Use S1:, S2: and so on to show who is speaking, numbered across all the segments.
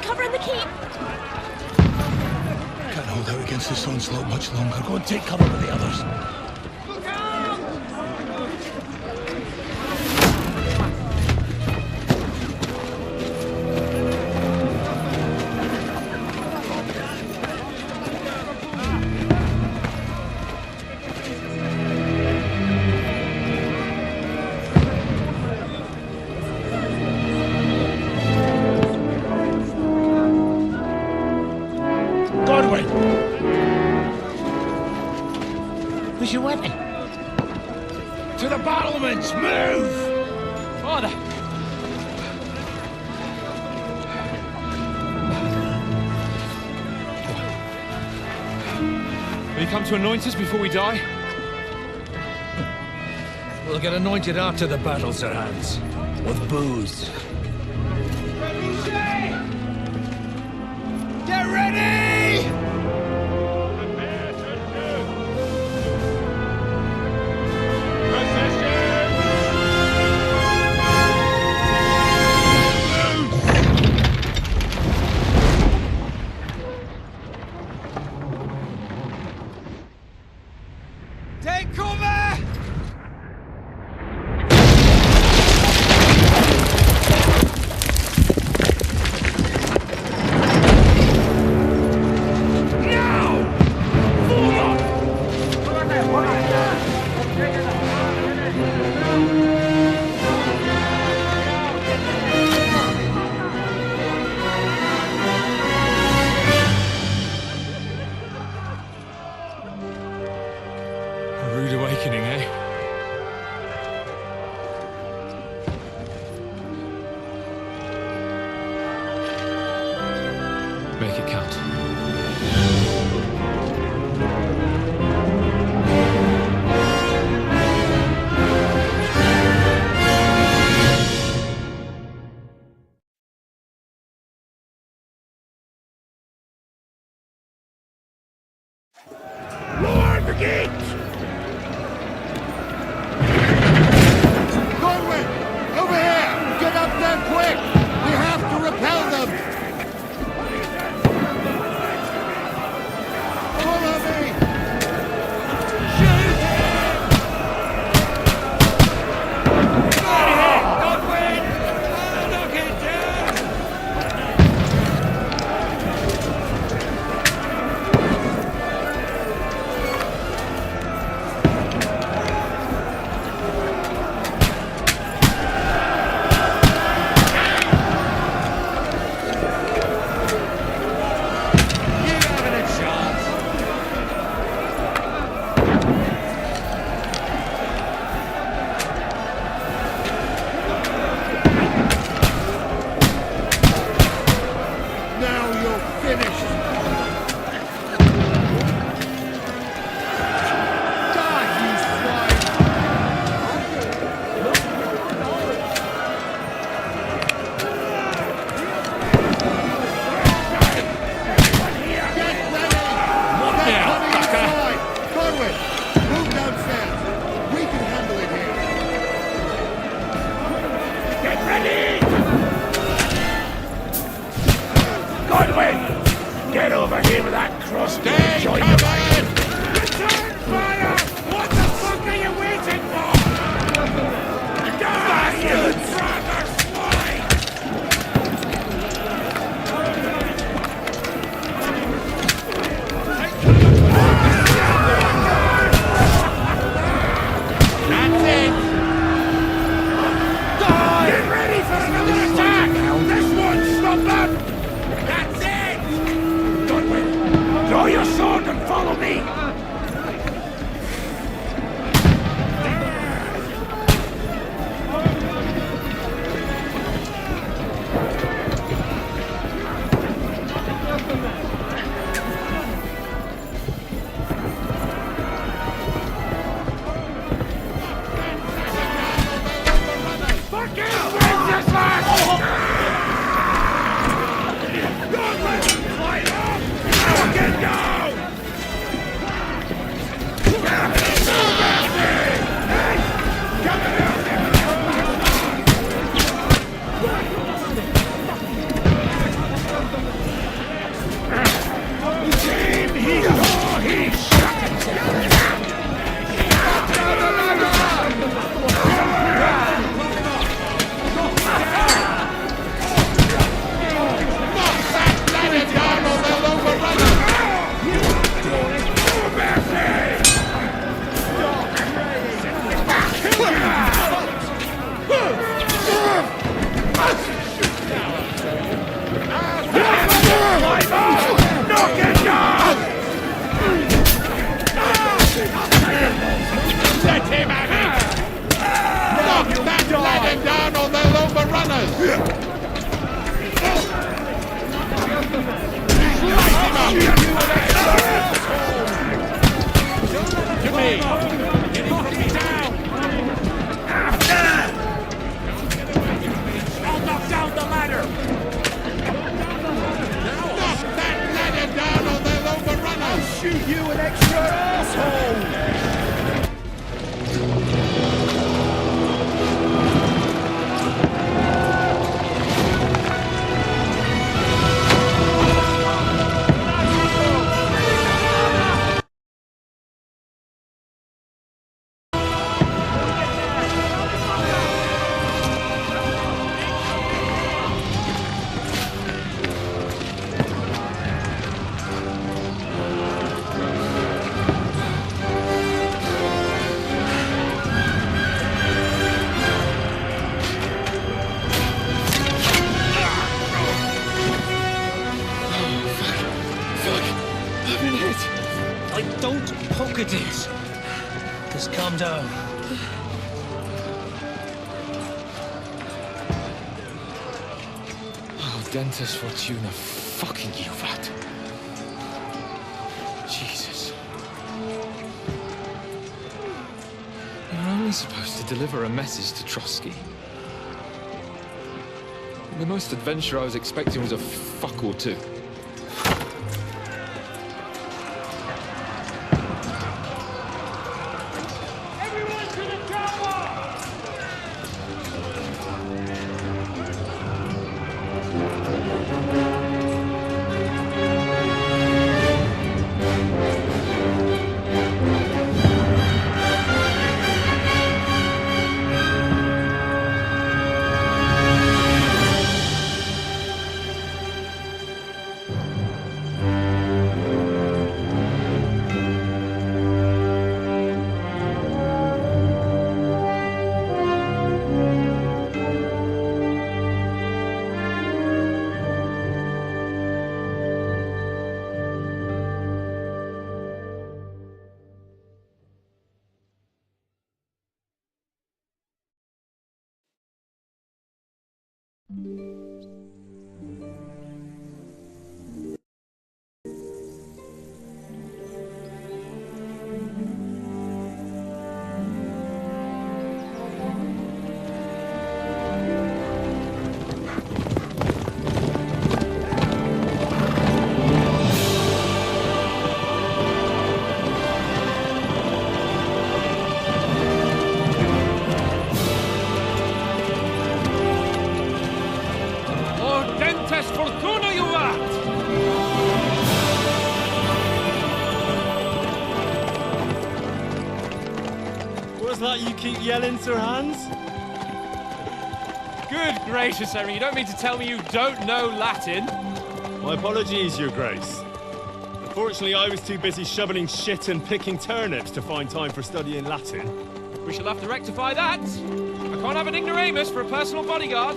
S1: cover in the keep.
S2: Can't hold out against this onslaught much longer. Go and take cover with the others.
S3: Where's your weapon?
S2: To the battlements! Move!
S3: Father!
S4: Will you come to anoint us before we die?
S2: We'll get anointed after the battles are hands. With booze.
S3: Get ready!
S4: Take cover! A rude awakening, eh? Make it count.
S2: Lower the gate!
S5: Godwin! Over here! Get up there quick! We have to repel them! Follow me! Shoot him!
S2: Godwin! Knock it down!
S5: Now you're finished! Die, you swine! Get ready!
S2: What
S5: They're
S2: now,
S5: coming
S2: fucker?
S5: inside! Godwin, move downstairs! We can handle it here!
S2: Get ready! Godwin! Get over here with that cross.
S5: Stay
S2: Join the
S5: covered!
S2: Return fire! What the fuck are you waiting for? Die, you brother swine!
S5: That's it!
S2: Get ready for another attack! This won't stop them! That's it! Godwin, draw your sword and fire! Don't poke at it. Just calm down.
S4: Oh, Dentes Fortuna, fucking you, vat. Jesus. You're only supposed to deliver a message to Trotsky. The most adventure I was expecting was a fuck or two.
S3: Everyone to the tower!
S1: What's that you keep yelling, Sir Hans?
S4: Good gracious, Henry, you don't mean to tell me you don't know Latin?
S1: My apologies, Your Grace. Unfortunately, I was too busy shoveling shit and picking turnips to find time for studying Latin.
S4: We shall have to rectify that. I can't have an ignoramus for a personal bodyguard.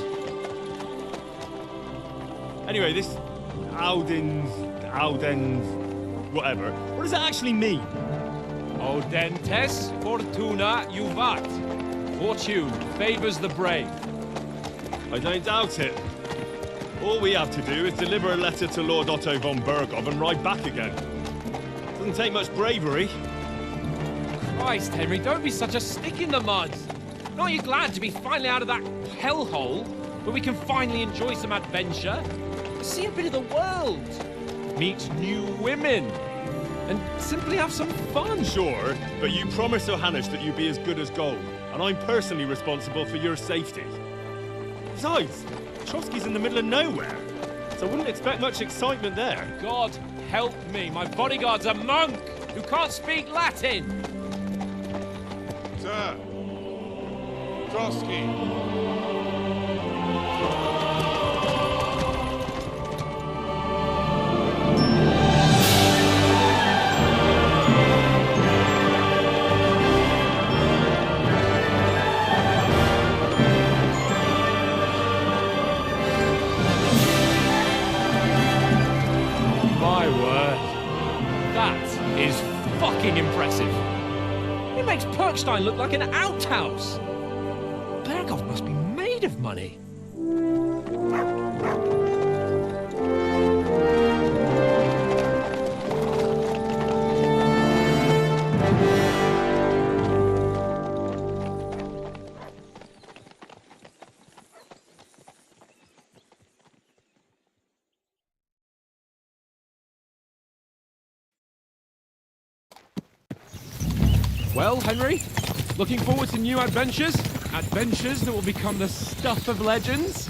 S1: Anyway, this Audens, whatever. What does that actually mean?
S4: Audentes fortuna juvat. Fortune favors the brave.
S1: I don't doubt it. All we have to do is deliver a letter to Lord Otto von Bergov and ride back again. Doesn't take much bravery.
S4: Christ, Henry, don't be such a stick in the mud. Aren't you glad to be finally out of that hellhole where we can finally enjoy some adventure? See a bit of the world. Meet new women. And simply have some fun.
S1: Sure, but you promised Johannes that you'd be as good as gold, and I'm personally responsible for your safety. Besides, Trotsky's in the middle of nowhere, so I wouldn't expect much excitement there.
S4: God help me, my bodyguard's a monk who can't speak Latin.
S5: Sir! Trotsky!
S4: Impressive. It makes Perkstein look like an outhouse. Bergov must be made of money. Well, Henry, looking forward to new adventures? Adventures that will become the stuff of legends?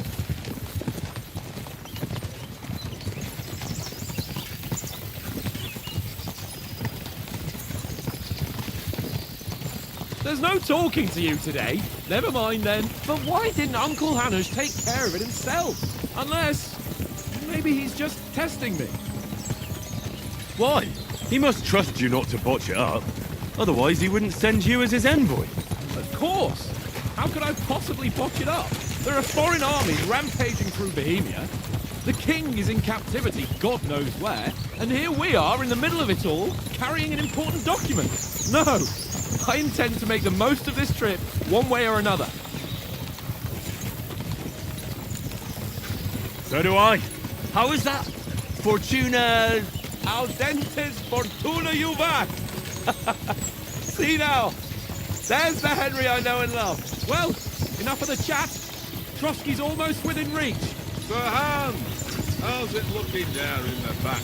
S4: There's no talking to you today. Never mind then. But why didn't Uncle Hanush take care of it himself? Unless, maybe he's just testing me.
S1: Why? He must trust you not to botch it up. Otherwise, he wouldn't send you as his envoy.
S4: Of course! How could I possibly botch it up? There are foreign armies rampaging through Bohemia. The king is in captivity, God knows where, and here we are in the middle of it all, carrying an important document. No, I intend to make the most of this trip, one way or another.
S1: So do I.
S6: How is that? Fortuna...
S4: Al dentes fortuna juvat! See now, there's the Henry I know and love. Well, enough of the chat. Trotsky's almost within reach.
S5: Sir Hans, how's it looking there in the back?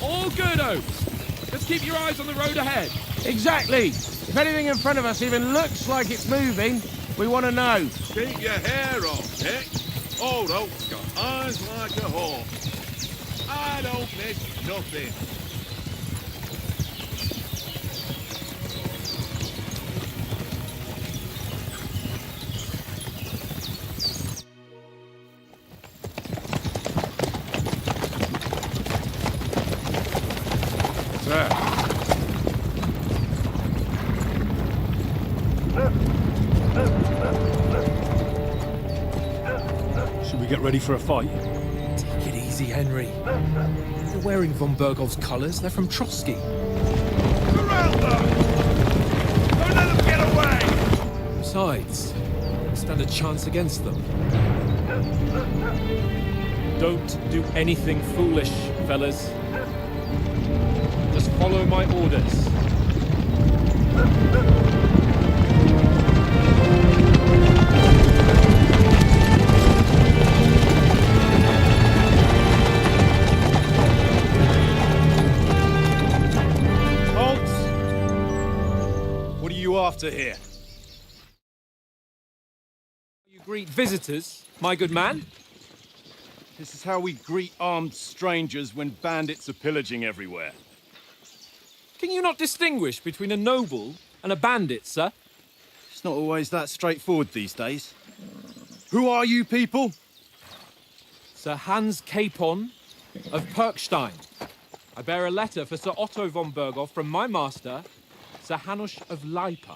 S4: All good, Oaks. Just keep your eyes on the road ahead.
S7: Exactly. If anything in front of us even looks like it's moving, we want to know.
S5: Keep your hair on, Dick. Old Oak's got eyes like a hawk. I don't miss nothing.
S1: Should we get ready for a fight?
S4: Take it easy, Henry. They're wearing von Bergov's colours. They're from Trotsky.
S5: Surround them! Don't let them get away!
S4: Besides, we stand a chance against them. Don't do anything foolish, fellas. Just follow my orders.
S1: After here.
S4: You greet visitors, my good man?
S1: This is how we greet armed strangers when bandits are pillaging everywhere.
S4: Can you not distinguish between a noble and a bandit, sir?
S1: It's not always that straightforward these days. Who are you people?
S4: Sir Hans Capon of Perkstein. I bear a letter for Sir Otto von Berghoff from my master, Sir Hanush of Lipa.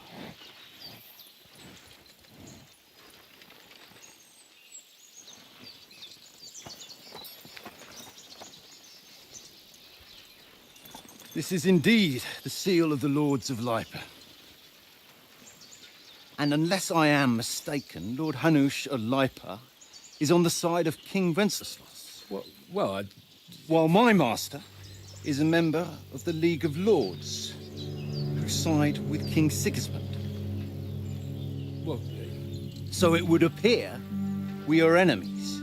S8: This is indeed the seal of the Lords of Lipa. And unless I am mistaken, Lord Hanush of Lipa is on the side of King Wenceslas. While my master is a member of the League of Lords, who side with King Sigismund. So it would appear we are enemies.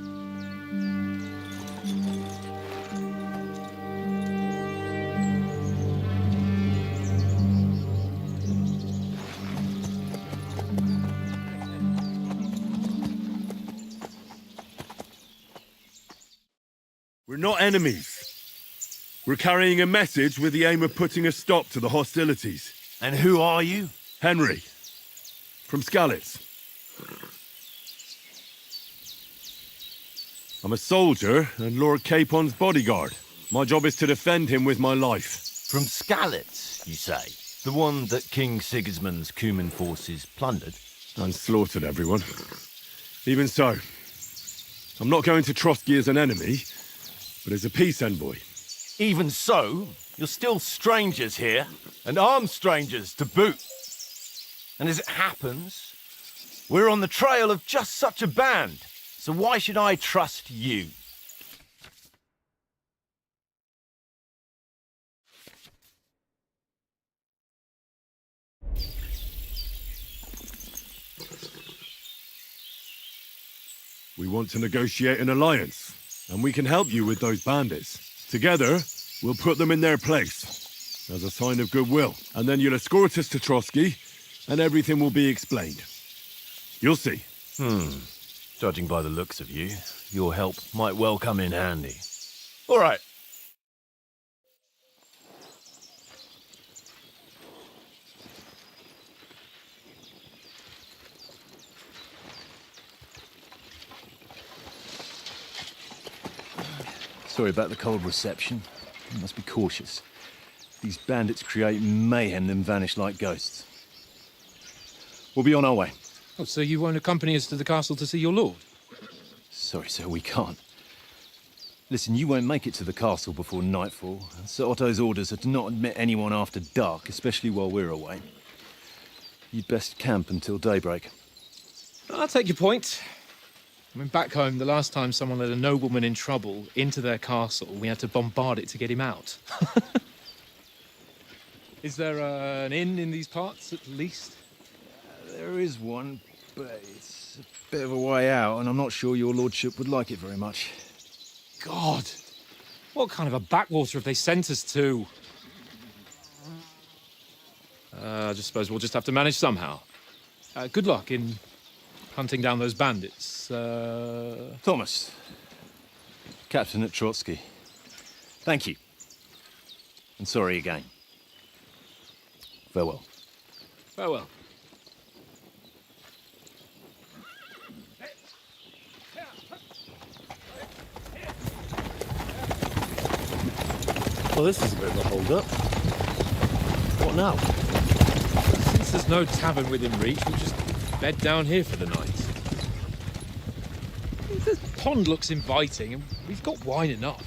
S1: We're not enemies. We're carrying a message with the aim of putting a stop to the hostilities.
S6: And who are you?
S1: Henry, from Skalitz. I'm a soldier and Lord Capon's bodyguard. My job is to defend him with my life.
S6: From Skalitz, you say? The one that King Sigismund's Cuman forces plundered?
S1: And slaughtered everyone. Even so, I'm not going to Trotsky as an enemy, but as a peace envoy.
S6: Even so, you're still strangers here, and armed strangers to boot. And as it happens, we're on the trail of just such a band, so why should I trust you?
S1: We want to negotiate an alliance, and we can help you with those bandits. Together, we'll put them in their place, as a sign of goodwill. And then you'll escort us to Trotsky, and everything will be explained. You'll see.
S6: Judging by the looks of you, your help might well come in handy. All right.
S8: Sorry about the cold reception. You must be cautious. These bandits create mayhem, then vanish like ghosts. We'll be on our way.
S4: Oh, so you won't accompany us to the castle to see your lord?
S8: Sorry, sir, we can't. Listen, you won't make it to the castle before nightfall. Sir Otto's orders are to not admit anyone after dark, especially while we're away. You'd best camp until daybreak.
S4: I'll take your point. I mean, back home, the last time someone led a nobleman in trouble into their castle, we had to bombard it to get him out. Is there an inn in these parts, at least?
S8: There is one, but it's a bit of a way out, and I'm not sure your lordship would like it very much.
S4: God! What kind of a backwater have they sent us to? I just suppose we'll just have to manage somehow. Good luck in hunting down those bandits.
S8: Thomas, Captain at Trotsky. Thank you. And sorry again. Farewell.
S4: Farewell.
S1: Well, this is a bit of a hold-up. What now?
S4: Since there's no tavern within reach, we'll just bed down here for the night. The pond looks inviting, and we've got wine enough.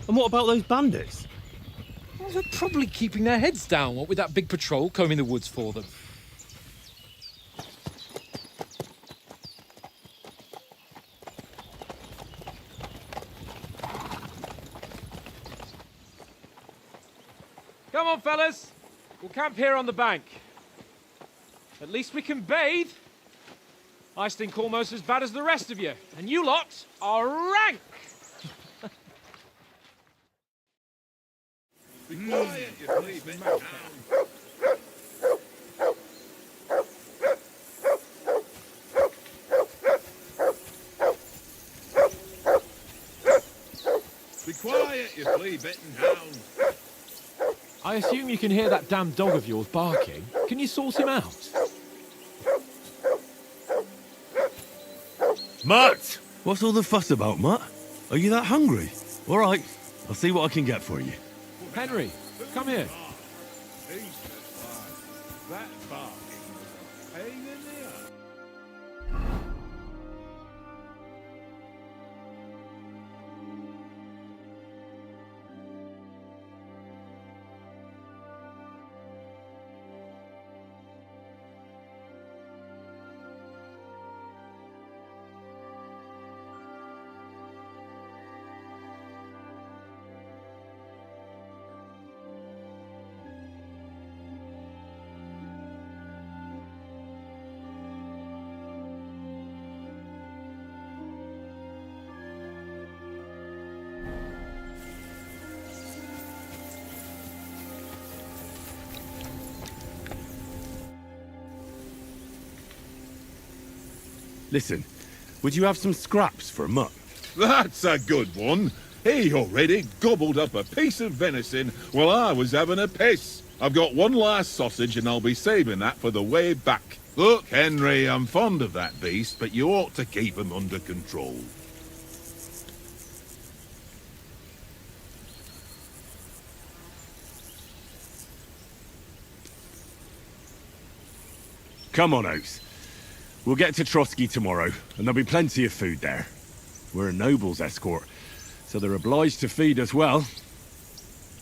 S1: And what about those bandits?
S4: Well, they're probably keeping their heads down, what with that big patrol combing the woods for them. Come on, fellas. We'll camp here on the bank. At least we can bathe. I stink almost as bad as the rest of you, and you lot are rank.
S5: Be quiet, you flea bitten hound. Be quiet, you flea bitten hound.
S4: I assume you can hear that damn dog of yours barking. Can you sort him out?
S9: Mutt! What's all the fuss about, Mutt? Are you that hungry? All right, I'll see what I can get for you.
S4: Henry, come here.
S5: That barking was a pain in the ass.
S9: Listen, would you have some scraps for Mutt?
S5: That's a good one. He already gobbled up a piece of venison while I was having a piss. I've got one last sausage and I'll be saving that for the way back. Look, Henry, I'm fond of that beast, but you ought to keep him under control.
S9: Come on, Oaks. We'll get to Trotsky tomorrow, and there'll be plenty of food there. We're a noble's escort, so they're obliged to feed us well.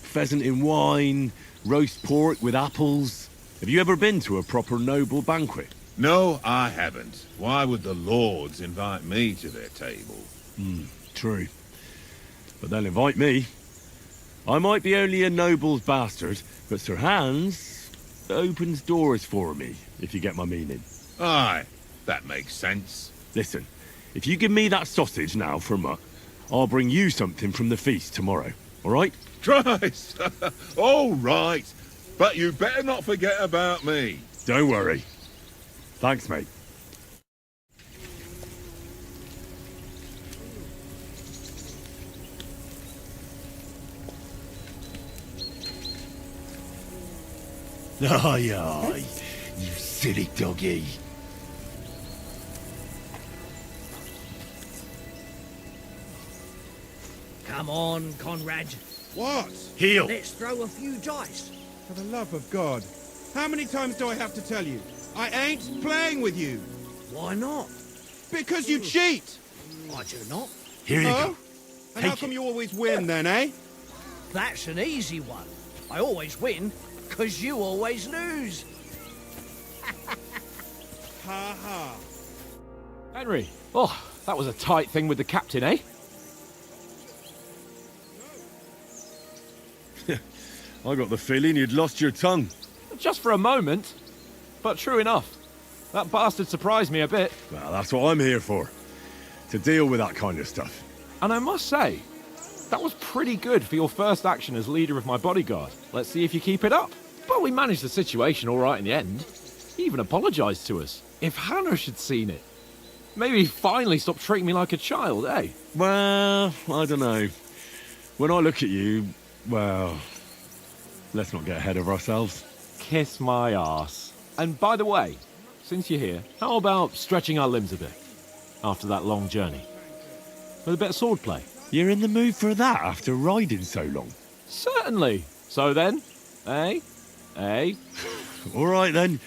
S9: Pheasant in wine, roast pork with apples. Have you ever been to a proper noble banquet?
S5: No, I haven't. Why would the lords invite me to their table?
S9: True. But they'll invite me. I might be only a noble's bastard, but Sir Hans opens doors for me, if you get my meaning.
S5: Aye, that makes sense.
S9: Listen, if you give me that sausage now for Mutt, I'll bring you something from the feast tomorrow, all right?
S5: Christ! All right, but you better not forget about me.
S9: Don't worry. Thanks, mate. Aye, aye, you silly doggy.
S10: Come on, Conrad.
S3: What?
S9: Heel.
S10: Let's throw a few dice.
S3: For the love of God. How many times do I have to tell you? I ain't playing with you.
S10: Why not?
S3: Because you cheat.
S10: I do not.
S9: Here you go.
S3: And how come you always win then, eh?
S10: That's an easy one. I always win, 'cause you always lose.
S3: Ha ha.
S4: Henry, oh, that was a tight thing with the captain, eh?
S9: I got the feeling you'd lost your tongue.
S4: Just for a moment. But true enough. That bastard surprised me a bit.
S9: Well, that's what I'm here for. To deal with that kind of stuff.
S4: And I must say, that was pretty good for your first action as leader of my bodyguard. Let's see if you keep it up. But we managed the situation all right in the end. He even apologized to us. If Hanush had seen it, maybe he'd finally stop treating me like a child, eh?
S9: Well, I don't know. When I look at you, well, let's not get ahead of ourselves.
S4: Kiss my arse. And by the way, since you're here, how about stretching our limbs a bit after that long journey? With a bit of swordplay.
S9: You're in the mood for that after riding so long?
S4: Certainly. So then, eh? Eh?
S9: All right then.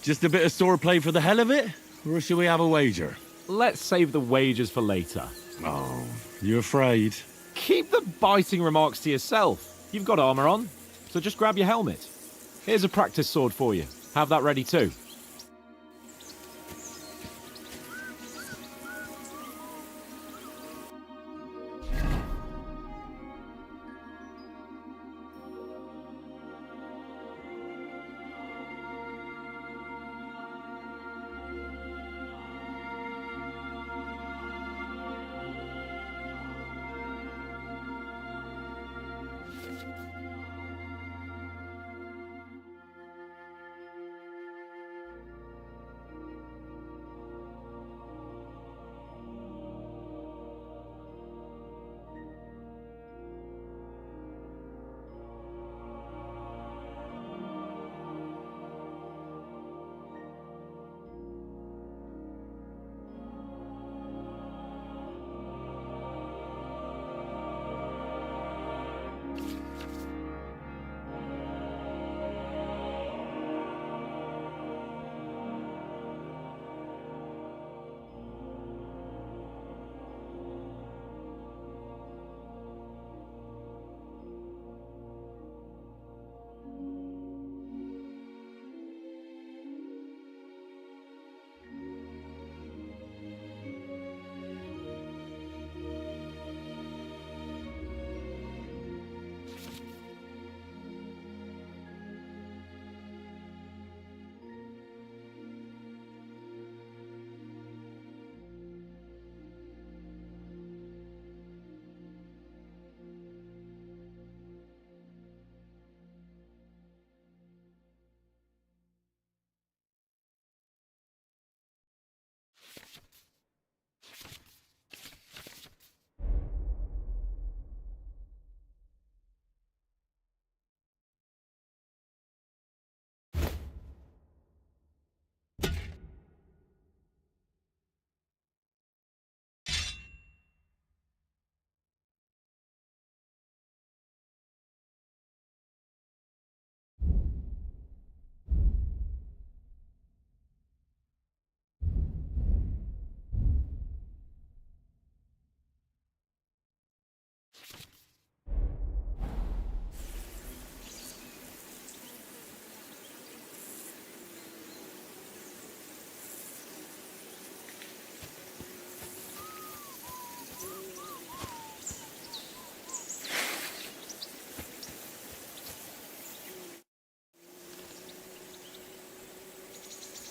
S9: Just a bit of swordplay for the hell of it? Or shall we have a wager?
S4: Let's save the wagers for later.
S9: Oh, you afraid?
S4: Keep the biting remarks to yourself. You've got armor on, so just grab your helmet. Here's a practice sword for you. Have that ready too.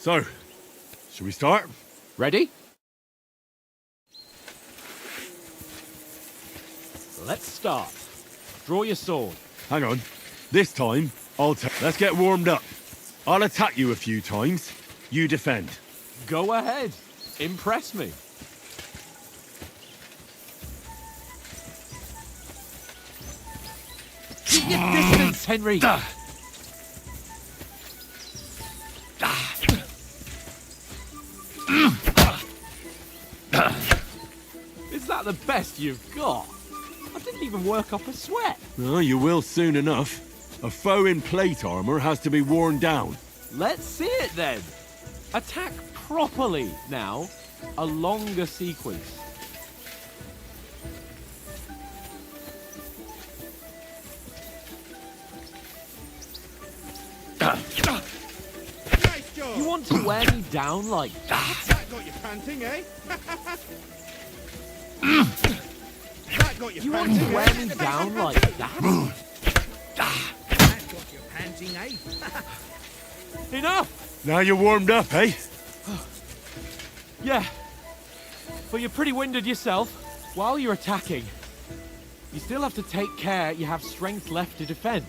S9: So, shall we start?
S4: Ready? Let's start. Draw your sword.
S9: Hang on. This time, let's get warmed up. I'll attack you a few times. You defend.
S4: Go ahead. Impress me. Keep your distance, Henry. Is that the best you've got? I didn't even work up a sweat.
S9: Oh, you will soon enough. A foe in plate armor has to be worn down.
S4: Let's see it then. Attack properly now. A longer sequence. want to wear me down like that?
S3: That got you panting, eh? That got you
S4: You want
S3: panting,
S4: to wear me down like that?
S10: That got you panting, eh?
S4: Enough!
S9: Now you're warmed up, eh?
S4: Yeah. But you're pretty winded yourself. While you're attacking, you still have to take care you have strength left to defend.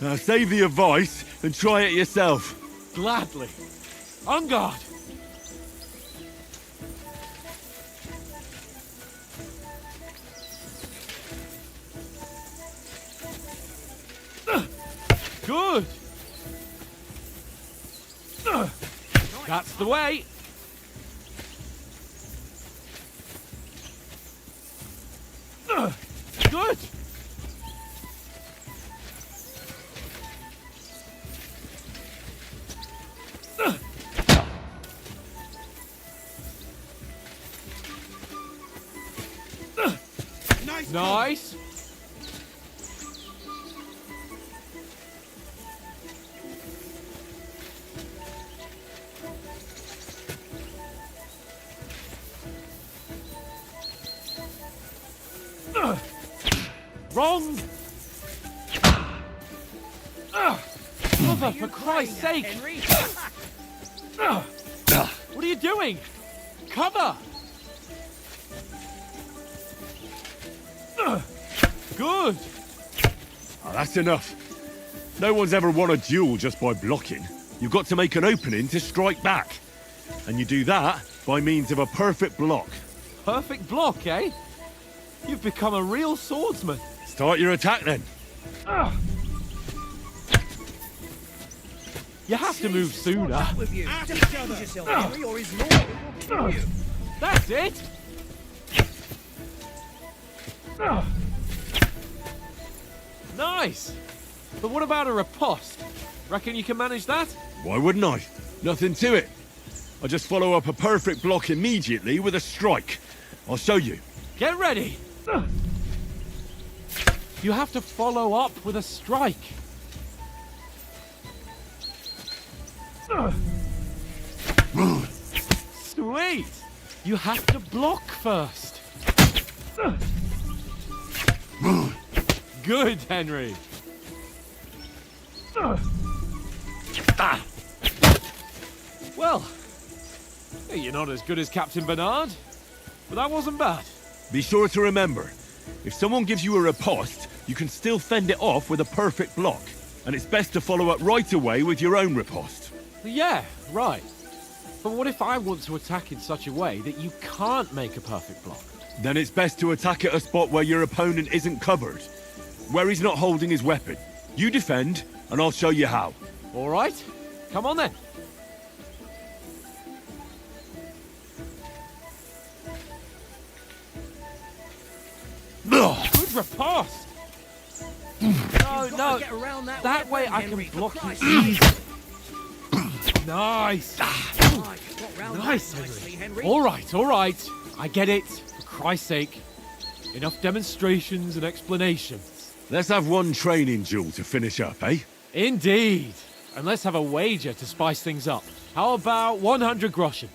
S9: Now save the advice and try it yourself.
S4: Gladly. On guard! Good! That's the way! Good!
S3: Nice.
S4: Nice! Wrong! Mother, for Christ's sake!
S10: Henry.
S4: What are you doing? Cover! Good!
S9: Oh, that's enough. No one's ever won a duel just by blocking. You've got to make an opening to strike back. And you do that by means of a perfect block.
S4: Perfect block, eh? You've become a real swordsman.
S9: Start your attack then.
S4: You have to move sooner.
S10: What's up with you?
S3: At each
S10: Defend
S3: other.
S10: yourself, Henry, or his lord will kill you.
S4: That's it! Nice! But what about a riposte? Reckon you can manage that?
S9: Why wouldn't I? Nothing to it. I just follow up a perfect block immediately with a strike. I'll show you.
S4: Get ready! You have to follow up with a strike. Sweet! You have to block first. Good, Henry. Well, you're not as good as Captain Bernard, but that wasn't bad.
S9: Be sure to remember, if someone gives you a riposte, you can still fend it off with a perfect block. And it's best to follow up right away with your own riposte.
S4: Yeah, right. But what if I want to attack in such a way that you can't make a perfect block?
S9: Then it's best to attack at a spot where your opponent isn't covered, where he's not holding his weapon. You defend, and I'll show you how.
S4: All right, come on then. Good riposte. No,
S10: Gotta get around that
S4: that way
S10: weapon,
S4: I
S10: Henry,
S4: can
S10: for
S4: block you
S10: Christ's
S4: easy. Nice.
S10: Right, got round
S4: Nice,
S10: that nicely, Henry.
S4: All right. I get it. For Christ's sake. Enough demonstrations and explanations.
S9: Let's have one training duel to finish up, eh?
S4: Indeed. And let's have a wager to spice things up. How about 100 groschen?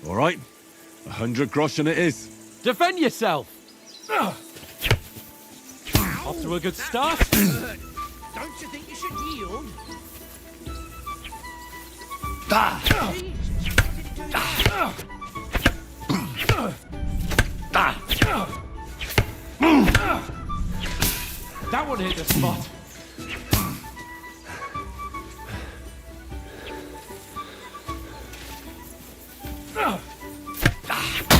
S9: All right, 100 groschen it is.
S4: Defend yourself! Off to a good start.
S10: Don't you think you should yield?
S4: That one hit the spot.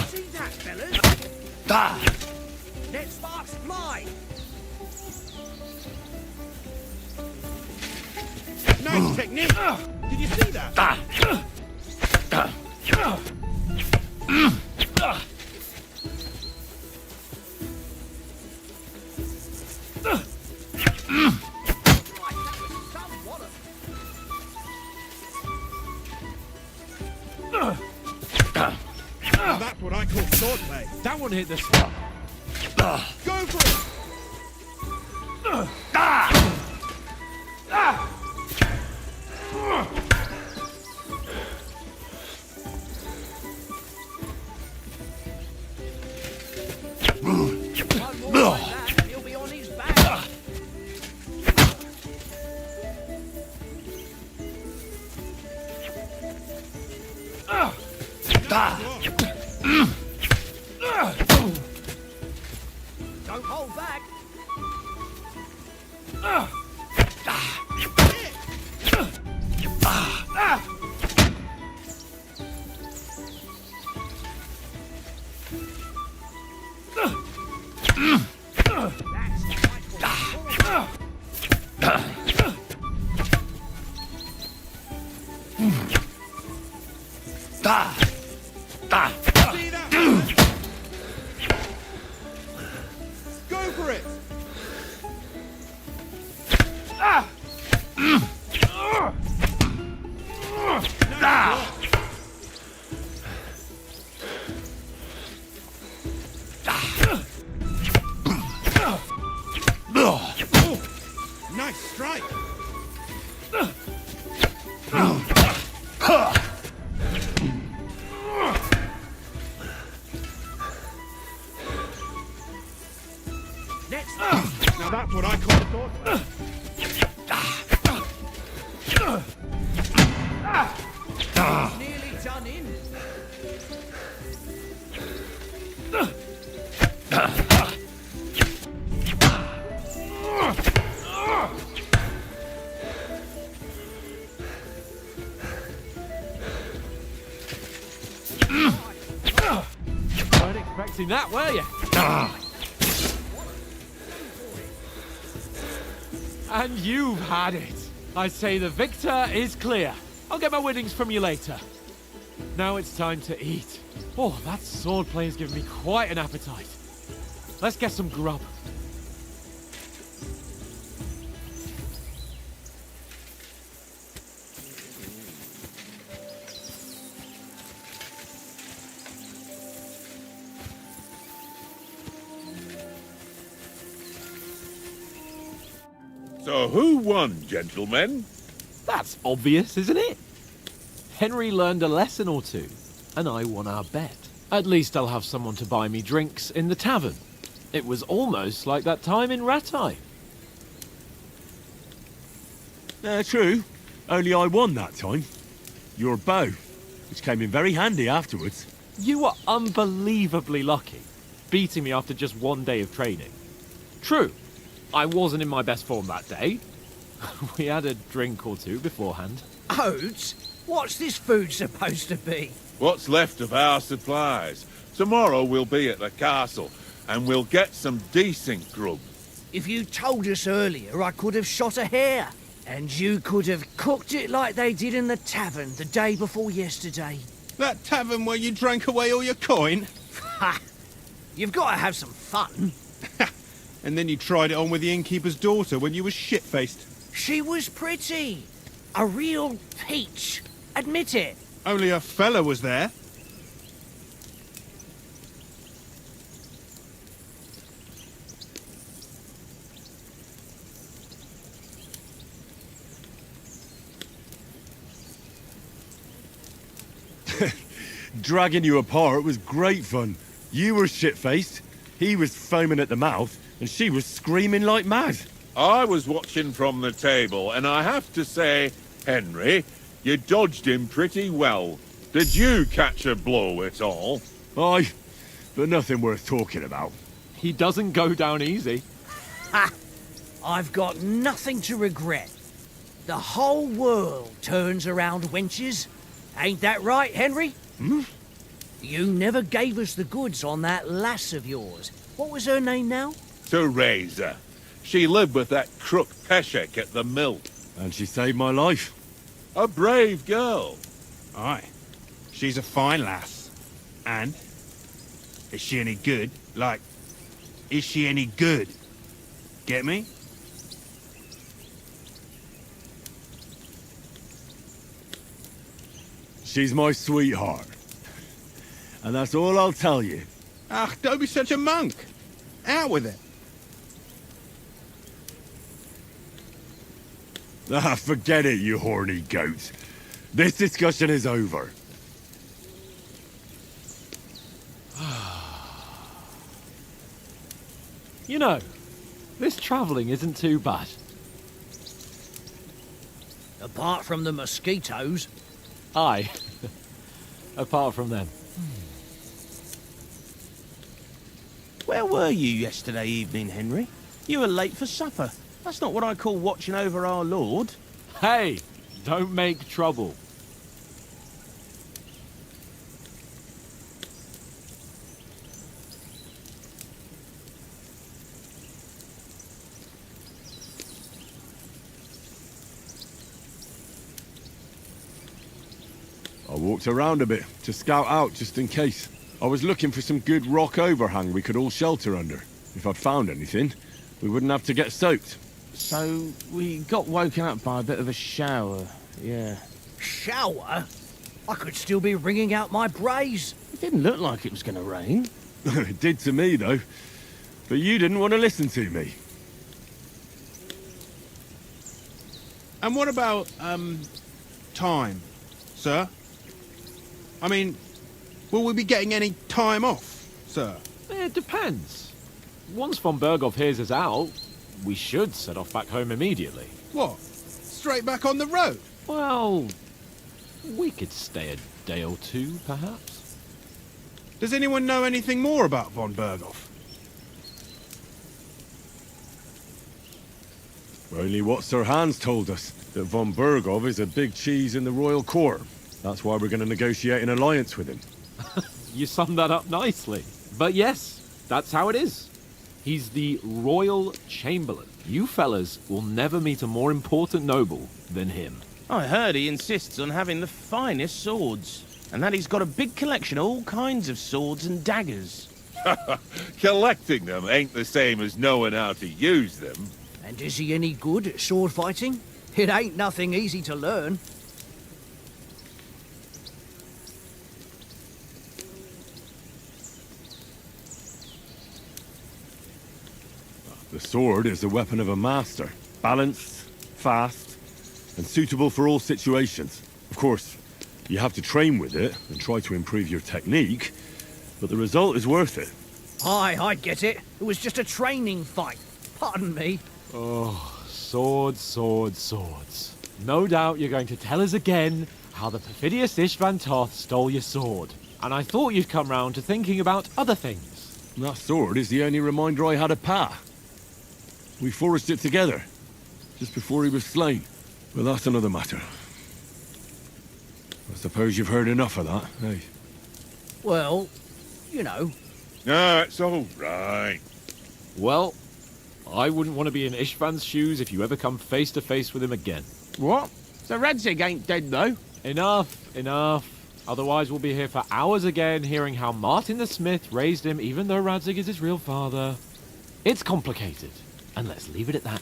S10: See that, fellas? Let sparks fly.
S3: Nice technique. Did you see that? Now that's what I call swordplay.
S4: That one hit the spot.
S3: Go for it!
S10: One more like that, and he'll be on his back. Don't hold back.
S3: See that? Go for it! Nice strike!
S10: Next,
S3: Now that's what I call a sword.
S10: nearly done in.
S4: Weren't expecting that, were you? And you've had it. I say the victor is clear. I'll get my winnings from you later. Now it's time to eat. Oh, that swordplay has given me quite an appetite. Let's get some grub.
S5: So who won, gentlemen?
S4: That's obvious, isn't it? Henry learned a lesson or two, and I won our bet. At least I'll have someone to buy me drinks in the tavern. It was almost like that time in Rattay.
S9: True. Only I won that time. Your bow, which came in very handy afterwards.
S4: You were unbelievably lucky, beating me after just one day of training. True, I wasn't in my best form that day. We had a drink or two beforehand.
S10: Oats? What's this food supposed to be?
S5: What's left of our supplies. Tomorrow we'll be at the castle, and we'll get some decent grub.
S10: If you told us earlier, I could have shot a hare. And you could have cooked it like they did in the tavern the day before yesterday.
S3: That tavern where you drank away all your coin?
S10: Ha! You've got to have some fun.
S3: And then you tried it on with the innkeeper's daughter when you were shit-faced.
S10: She was pretty. A real peach. Admit it.
S3: Only a fella was there.
S9: Dragging you apart was great fun. You were shit-faced, he was foaming at the mouth, and she was screaming like mad.
S5: I was watching from the table, and I have to say, Henry, you dodged him pretty well. Did you catch a blow at all?
S9: Aye, but nothing worth talking about.
S4: He doesn't go down easy.
S10: Ha! I've got nothing to regret. The whole world turns around wenches. Ain't that right, Henry? You never gave us the goods on that lass of yours. What was her name now?
S5: Teresa. She lived with that crook Peshek at the mill.
S9: And she saved my life.
S5: A brave girl.
S3: Aye. She's a fine lass. And? Is she any good? Like, is she any good? Get me?
S9: She's my sweetheart. And that's all I'll tell you.
S3: Ah, don't be such a monk. Out with it.
S9: Ah, forget it, you horny goat. This discussion is over.
S4: You know, this travelling isn't too bad.
S10: Apart from the mosquitoes.
S4: Aye. Apart from them.
S7: Where were you yesterday evening, Henry? You were late for supper. That's not what I call watching over our Lord.
S4: Hey, don't make trouble.
S9: I walked around a bit to scout out just in case. I was looking for some good rock overhang we could all shelter under. If I'd found anything, we wouldn't have to get soaked.
S7: So, we got woken up by a bit of a shower, yeah.
S10: Shower? I could still be wringing out my brace.
S7: It didn't look like it was going to rain.
S9: It did to me, though. But you didn't want to listen to me.
S3: And what about, time, sir? I mean, will we be getting any time off, sir?
S4: It depends. Once von Berghoff hears us out, we should set off back home immediately.
S3: What? Straight back on the road?
S4: Well, we could stay a day or two, perhaps.
S3: Does anyone know anything more about von Berghoff?
S9: Only what Sir Hans told us, that von Berghoff is a big cheese in the royal court. That's why we're going to negotiate an alliance with him.
S4: You summed that up nicely. But yes, that's how it is. He's the Royal Chamberlain. You fellas will never meet a more important noble than him.
S7: I heard he insists on having the finest swords, and that he's got a big collection of all kinds of swords and daggers.
S5: Collecting them ain't the same as knowing how to use them.
S10: And is he any good at sword fighting? It ain't nothing easy to learn.
S9: The sword is the weapon of a master. Balanced, fast, and suitable for all situations. Of course, you have to train with it and try to improve your technique, but the result is worth it.
S10: Aye, I get it. It was just a training fight. Pardon me.
S4: Oh, swords, swords, swords. No doubt you're going to tell us again how the perfidious Istvan Toth stole your sword. And I thought you'd come round to thinking about other things.
S9: That sword is the only reminder I had of Pa. We forged it together, just before he was slain. But that's another matter. I suppose you've heard enough of that, eh?
S10: Well, you know.
S5: No, it's all right.
S4: Well, I wouldn't want to be in Istvan's shoes if you ever come face to face with him again.
S7: What? So Radzig ain't dead, though?
S4: Enough, enough. Otherwise we'll be here for hours again hearing how Martin the Smith raised him even though Radzig is his real father. It's complicated, and let's leave it at that.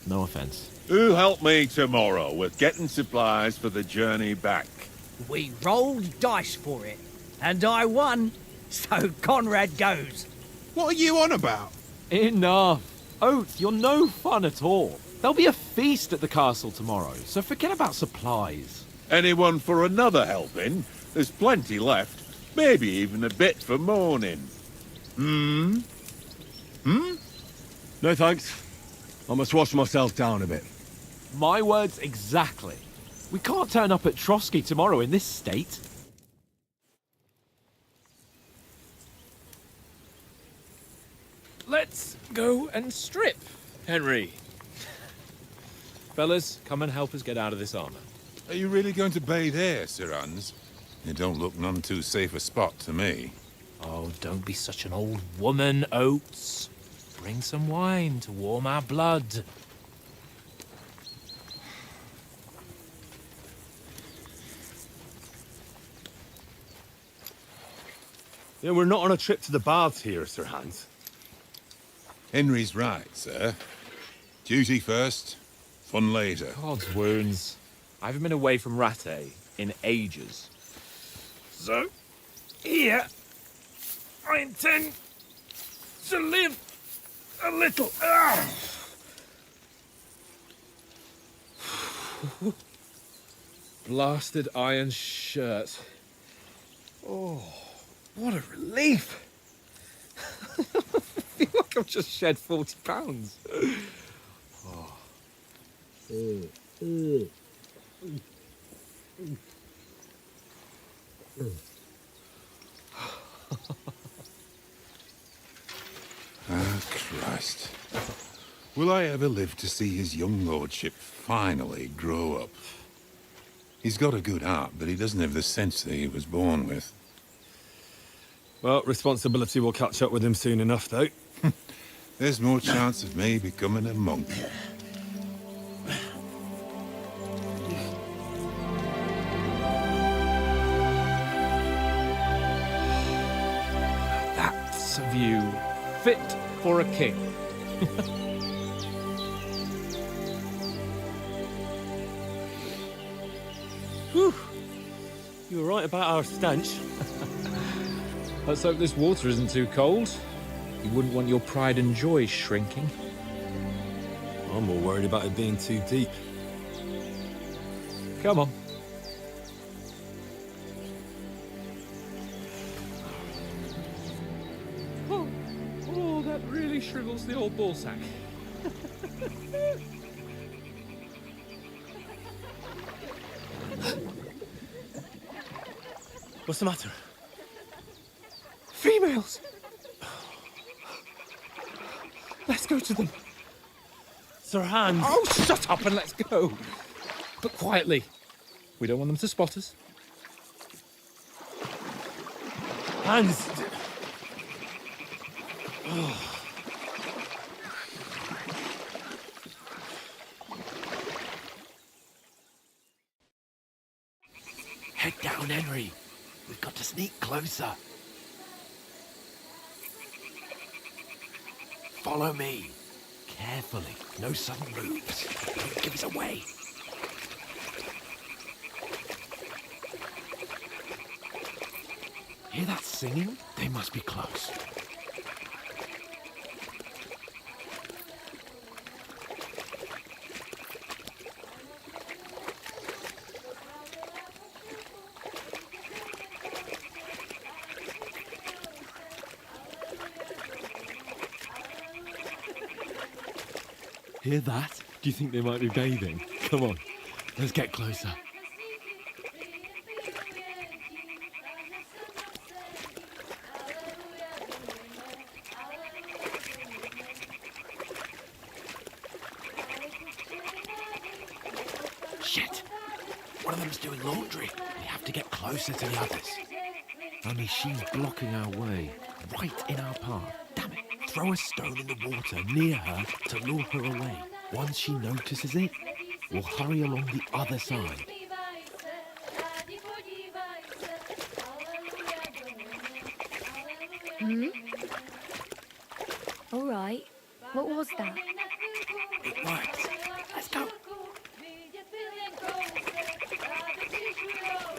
S4: No offense.
S5: Who'll help me tomorrow with getting supplies for the journey back?
S10: We rolled dice for it, and I won, so Conrad goes.
S3: What are you on about?
S4: Enough. Oates, you're no fun at all. There'll be a feast at the castle tomorrow, so forget about supplies.
S5: Anyone for another helping? There's plenty left. Maybe even a bit for morning.
S9: No thanks. I must wash myself down a bit.
S4: My words exactly. We can't turn up at Trotsky tomorrow in this state. Let's go and strip, Henry. Fellas, come and help us get out of this armor.
S11: Are you really going to bathe here, Sir Hans? It don't look none too safe a spot to me.
S4: Oh, don't be such an old woman, Oates. Bring some wine to warm our blood.
S9: Yeah, we're not on a trip to the baths here, Sir Hans.
S11: Henry's right, sir. Duty first, fun later.
S4: God's wounds. I haven't been away from Rattay in ages. So, here
S2: I intend to live a little. Blasted iron shirt. Oh, what a relief. I feel like I've just shed 40 pounds. Oh.
S11: Ah, Christ. Will I ever live to see his young lordship finally grow up? He's got a good heart, but he doesn't have the sense that he was born with.
S1: Well, responsibility will catch up with him soon enough, though.
S11: There's more chance of me becoming a monk.
S4: That's a view fit for a king.
S1: Whew. You were right about our stench.
S4: Let's hope this water isn't too cold. You wouldn't want your pride and joy shrinking.
S1: I'm more worried about it being too deep.
S4: Come on. Oh, that really shrivels the old ball sack.
S1: What's the matter?
S4: Females! Let's go to them.
S1: Sir Hans!
S4: Oh, shut up and let's go. But quietly. We don't want them to spot us.
S1: Hans!
S6: Head down, Henry. We've got to sneak closer. Follow me. Carefully. No sudden moves. Don't give us away. Hear that singing? They must be close. Hear that? Do you think they might be bathing? Come on, let's get closer. Shit! One of them's doing laundry. We have to get closer to the others. Only she's blocking our way, right in our path. Damn it! Throw a stone in the water near her to lure her away. Once she notices it, we'll hurry along the other side.
S12: All right. What was that?
S6: It worked. Let's go.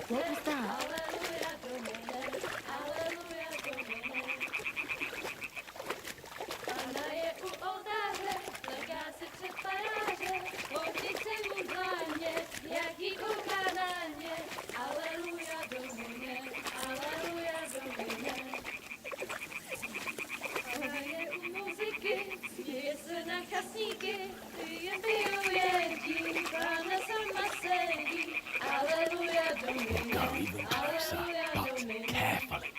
S12: What was that?
S6: We'll go even closer, but carefully.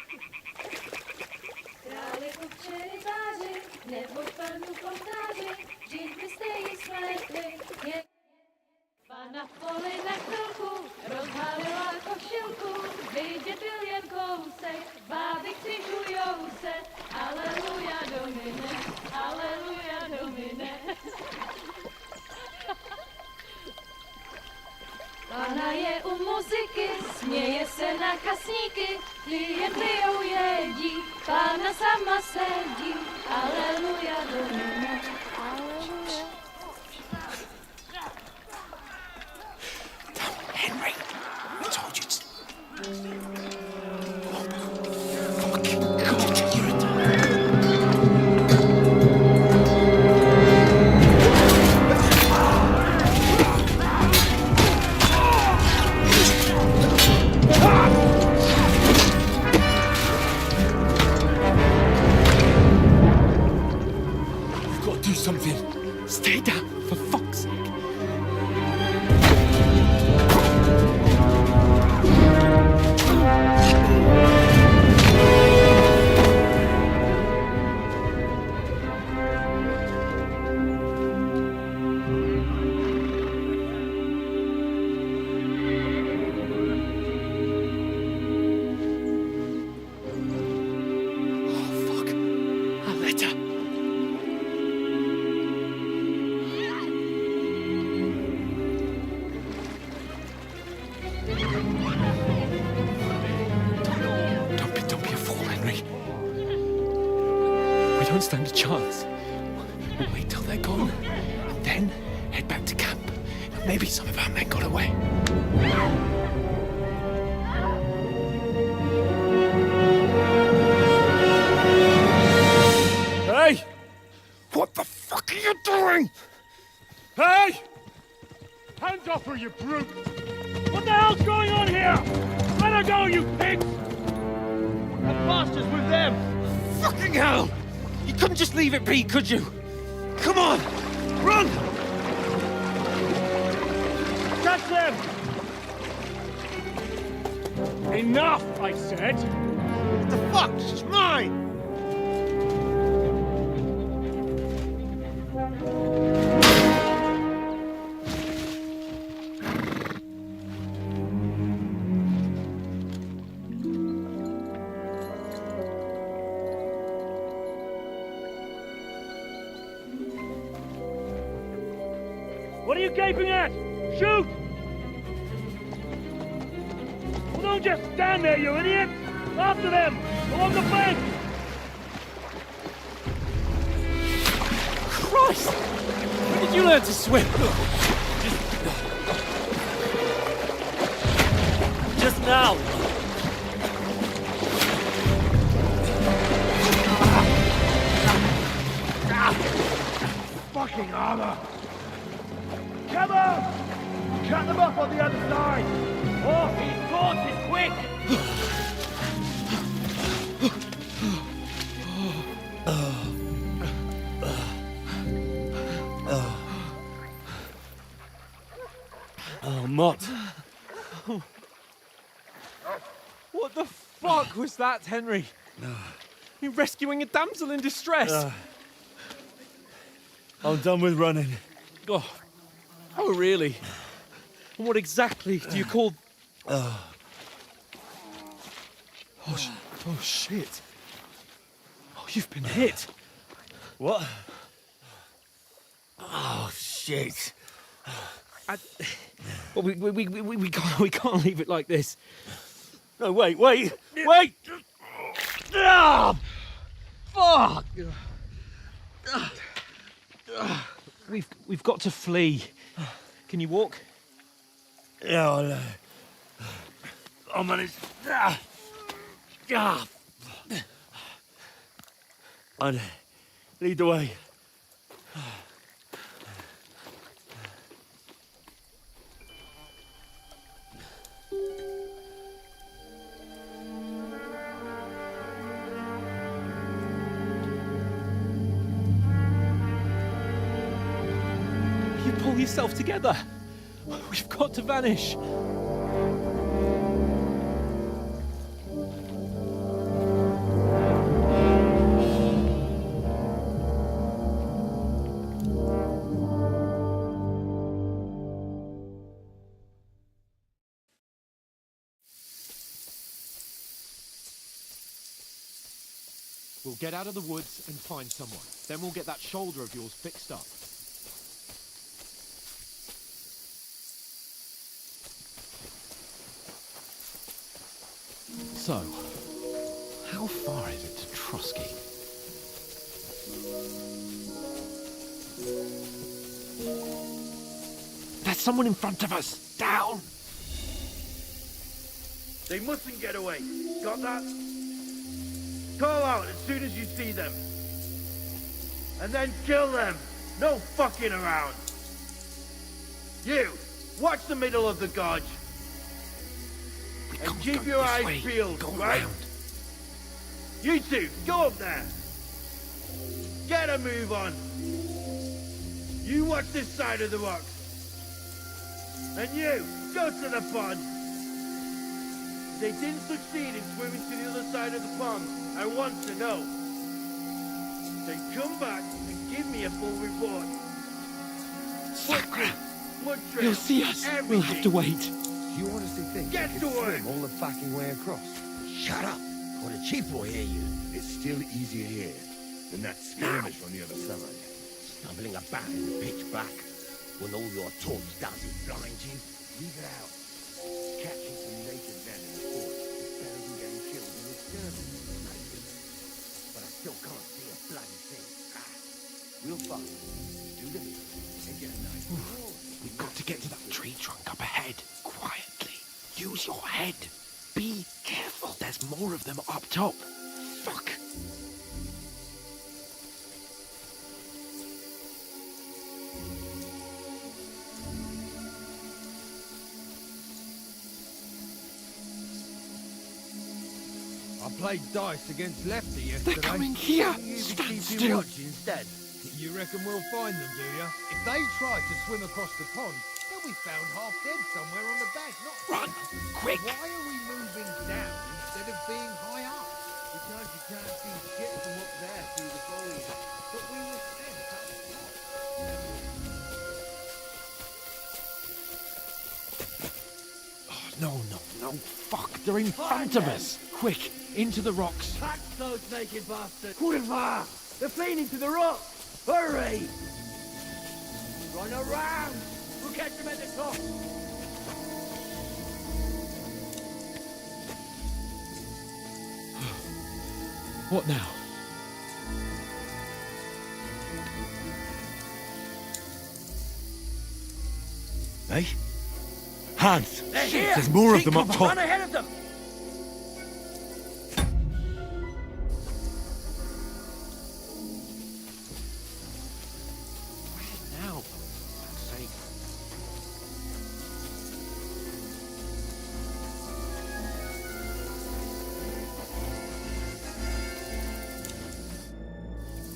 S13: Na poli na chvilku rozhálila košilku, vidět byl jen kousek, báby křižujou se, aleluja domine, aleluja domine. Pána je u muziky, směje se na kasníky, klienty ją jedí, Pána sama sedí, aleluja domine, aleluja.
S6: Henry, I told you to... Oh, God,
S4: stand a chance. We'll wait till they're gone, and then head back to camp. Maybe some of our men got away. Hey! What the fuck are you doing? Hey!
S1: Hands off her, you brute! What the hell's going on here? Let her go, you pigs!
S7: The bastards with them! Fucking hell! You couldn't just leave it be, could you? Come on! Run!
S1: Catch them! Enough, I said!
S7: What the fuck? She's mine!
S1: What are you gaping at? Shoot! Well, don't just stand there, you idiot! After them! Along the flank!
S4: Christ! When did you learn to swim?
S1: Just now! Fucking armor! Come on! Cut them off on the other side! Oh, he's caught it quick!
S4: Oh, Mott. What the fuck was that, Henry? You rescuing a damsel in distress?
S1: I'm done with running.
S4: Oh, really? And what exactly do you call... Oh, shit. Oh, you've been hit.
S1: What?
S7: Oh, shit.
S4: Well, we can't leave it like this.
S1: No, wait! Ah! Fuck!
S4: We've got to flee. Can you walk?
S1: Yeah, I'll manage. I'd lead the way.
S4: You pull yourself together. We've got to vanish. We'll get out of the woods and find someone. Then we'll get that shoulder of yours fixed up. So, how far is it to Trotsky? There's someone in front of us! Down!
S7: They mustn't get away. Got that? Call out as soon as you see them. And then kill them. No fucking around. You, watch the middle of the gorge. And keep your eyes peeled, right? Around. You two, go up there. Get a move on. You watch this side of the rocks. And you, go to the pond. If they didn't succeed in swimming to the other side of the pond, I want to know. Then come back and give me a full report.
S4: Sakra!
S7: Blood trail,
S4: You'll see us.
S7: everything.
S4: We'll have to wait.
S14: You honestly think
S7: Get
S14: you
S7: to
S14: can
S7: work.
S14: swim all the fucking way across?
S15: Shut up, or the chief will hear you.
S14: It's still easier here than that skirmish on the other side.
S15: Stumbling about in the pitch black, when all your talk doesn't blind you.
S14: Leave it out. Catching some naked men in the forest is better than getting killed in a skirmish.
S15: But I still can't see a bloody thing.
S4: Use your head. Be careful. There's more of them up top. Fuck.
S16: I played dice against Lefty yesterday.
S4: They're coming here.
S16: You
S4: Stand
S16: keep
S4: still.
S16: your watch instead. You reckon we'll find them, do you? If they try to swim across the pond, they'll be found half dead somewhere on the bank.
S4: Run! Quick!
S16: Why are we moving down instead of being high up? Because you can't see shit from up there through the foliage. But we were sent up top.
S4: No. Fuck, they're in front of us. Quick, into the rocks.
S10: Catch those naked bastards! Quiver! They're fleeing into the rocks! Hurry! Run around! We'll catch them at the top!
S4: What now?
S9: Hey? Hans!
S10: They're
S9: Shit,
S10: here!
S9: there's more of
S10: Take
S9: them up
S10: cover.
S9: top.
S10: Run ahead of them!
S4: Now, for fuck's sake.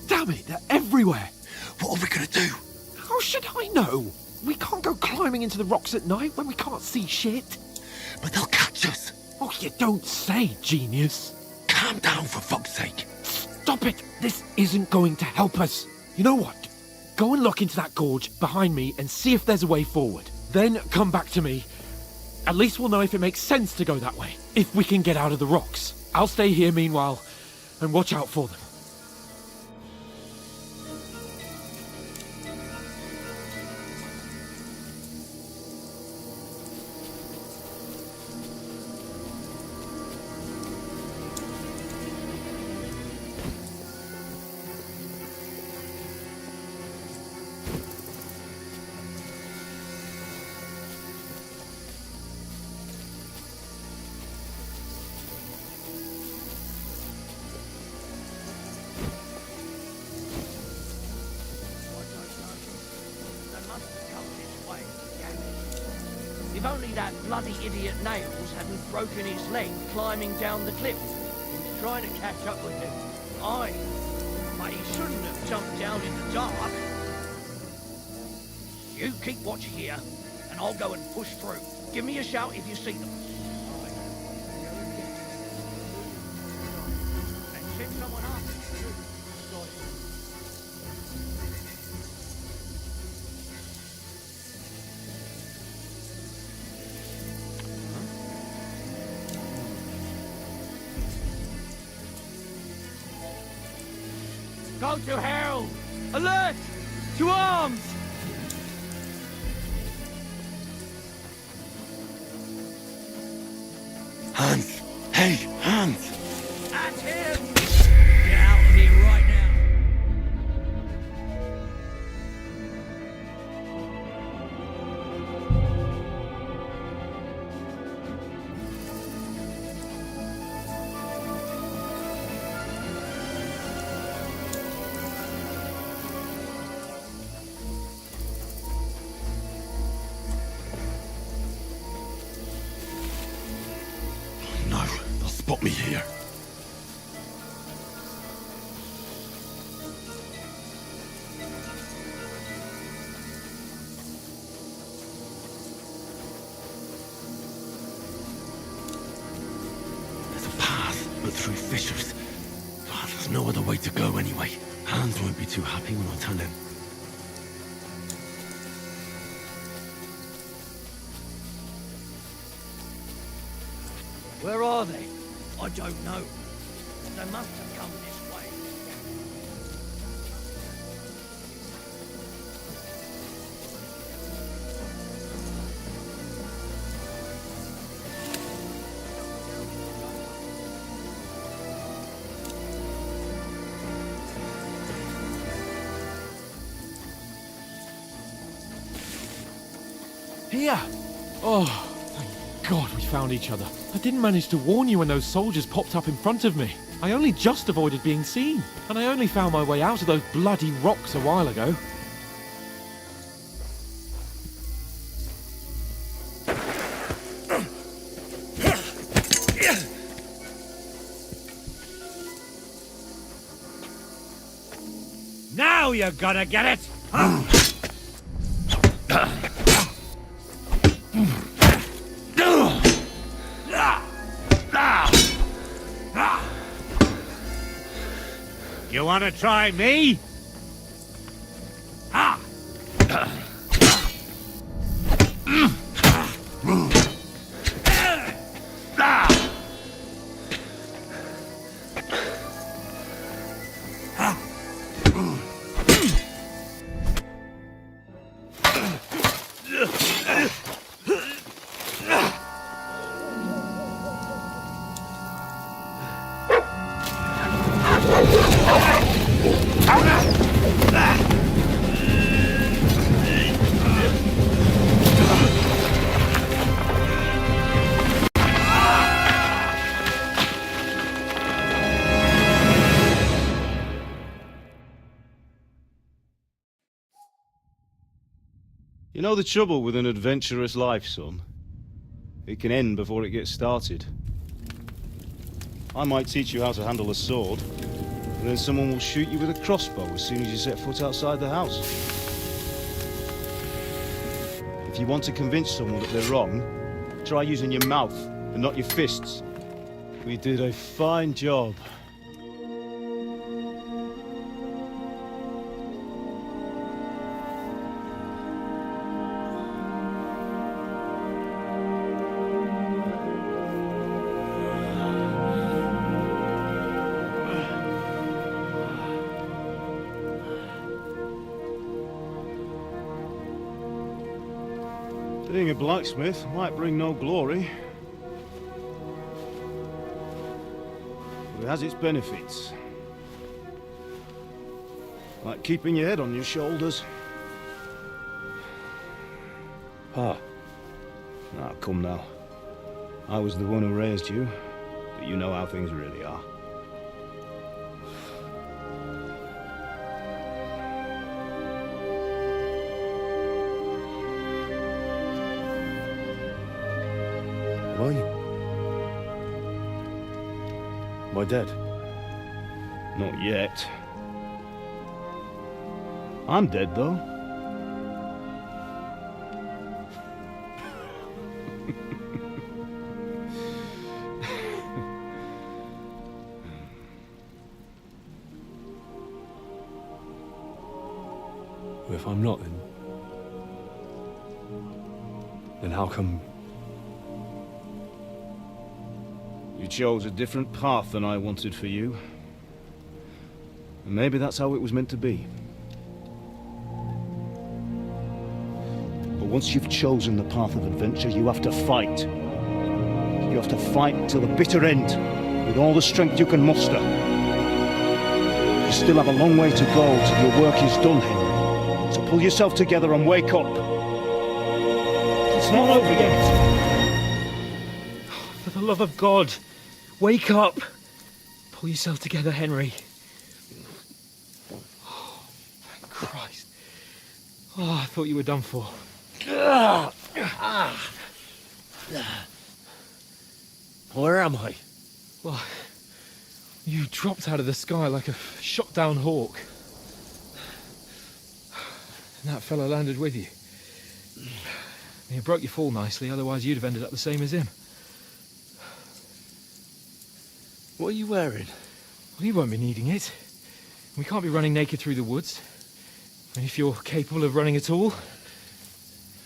S4: Damn it, they're everywhere.
S9: What are we gonna do?
S4: How should I know? We can't go climbing into the rocks at night when we can't see shit.
S9: But they'll catch us.
S4: Oh, you don't say, genius.
S9: Calm down, for fuck's sake.
S4: Stop it! This isn't going to help us. You know what? Go and look into that gorge behind me and see if there's a way forward. Then come back to me. At least we'll know if it makes sense to go that way. If we can get out of the rocks. I'll stay here meanwhile and watch out for them.
S10: If only that bloody idiot Nails hadn't broken his leg climbing down the cliff. He was trying to catch up with him. Aye, but he shouldn't have jumped down in the dark. You keep watch here, and I'll go and push through. Give me a shout if you see them. And send someone up. Go to hell! Alert! To arms!
S9: Hans! Hey, Hans!
S10: That's him! Get out of here right now!
S9: No, they'll spot me here. There's a path, but through fissures. God, there's no other way to go anyway. Hans won't be too happy when I turn in.
S10: Where are they? I don't know. They must have come this way.
S4: Here! Oh, thank God, we found each other. I didn't manage to warn you when those soldiers popped up in front of me. I only just avoided being seen, and I only found my way out of those bloody rocks a while ago.
S7: Now you're gonna get it! You wanna try me?
S17: You know the trouble with an adventurous life, son? It can end before it gets started. I might teach you how to handle a sword, and then someone will shoot you with a crossbow as soon as you set foot outside the house. If you want to convince someone that they're wrong, try using your mouth and not your fists. We did a fine job. Being a blacksmith might bring no glory, but it has its benefits. Like keeping your head on your shoulders. Ah, come now. I was the one who raised you, but you know how things really are. Why? Am I dead? Not yet. I'm dead, though.
S18: Well, if I'm not, then how come...
S17: You chose a different path than I wanted for you. And maybe that's how it was meant to be. But once you've chosen the path of adventure, you have to fight. You have to fight till the bitter end, with all the strength you can muster. You still have a long way to go till your work is done, Henry. So pull yourself together and wake up. It's not over yet.
S4: For the love of God, wake up! Pull yourself together, Henry. Oh, thank Christ. Oh, I thought you were done for.
S15: Where am I?
S4: Well, you dropped out of the sky like a shot-down hawk. And that fellow landed with you. You broke your fall nicely, otherwise you'd have ended up the same as him.
S15: What are you wearing?
S4: Well, you won't be needing it. We can't be running naked through the woods. And if you're capable of running at all...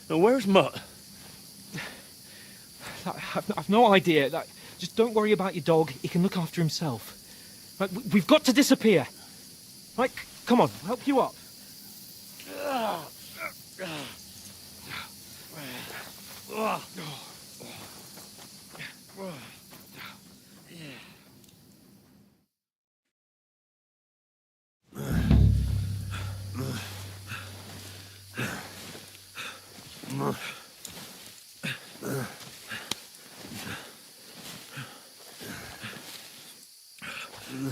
S15: Now, where's Mutt?
S4: I've no idea. Just don't worry about your dog. He can look after himself. Right, we've got to disappear. Right, come on, I'll help you up.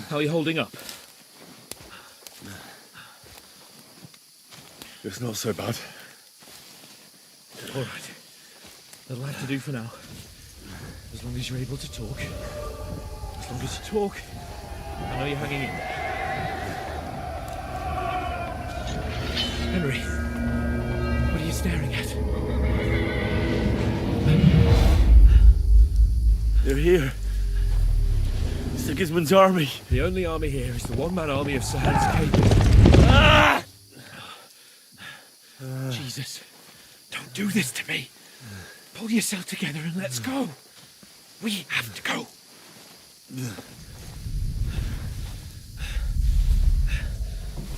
S4: How are you holding up?
S9: It's not so bad.
S4: All right. That'll have to do for now. As long as you're able to talk. As long as you talk, I know you're hanging in there. Henry, what are you staring at?
S9: They're here. Sigismund's army.
S4: The only army here is the one-man army of Sir Hans Cape.
S9: Ah!
S4: Jesus, don't do this to me. Pull yourself together and let's go. We have to go.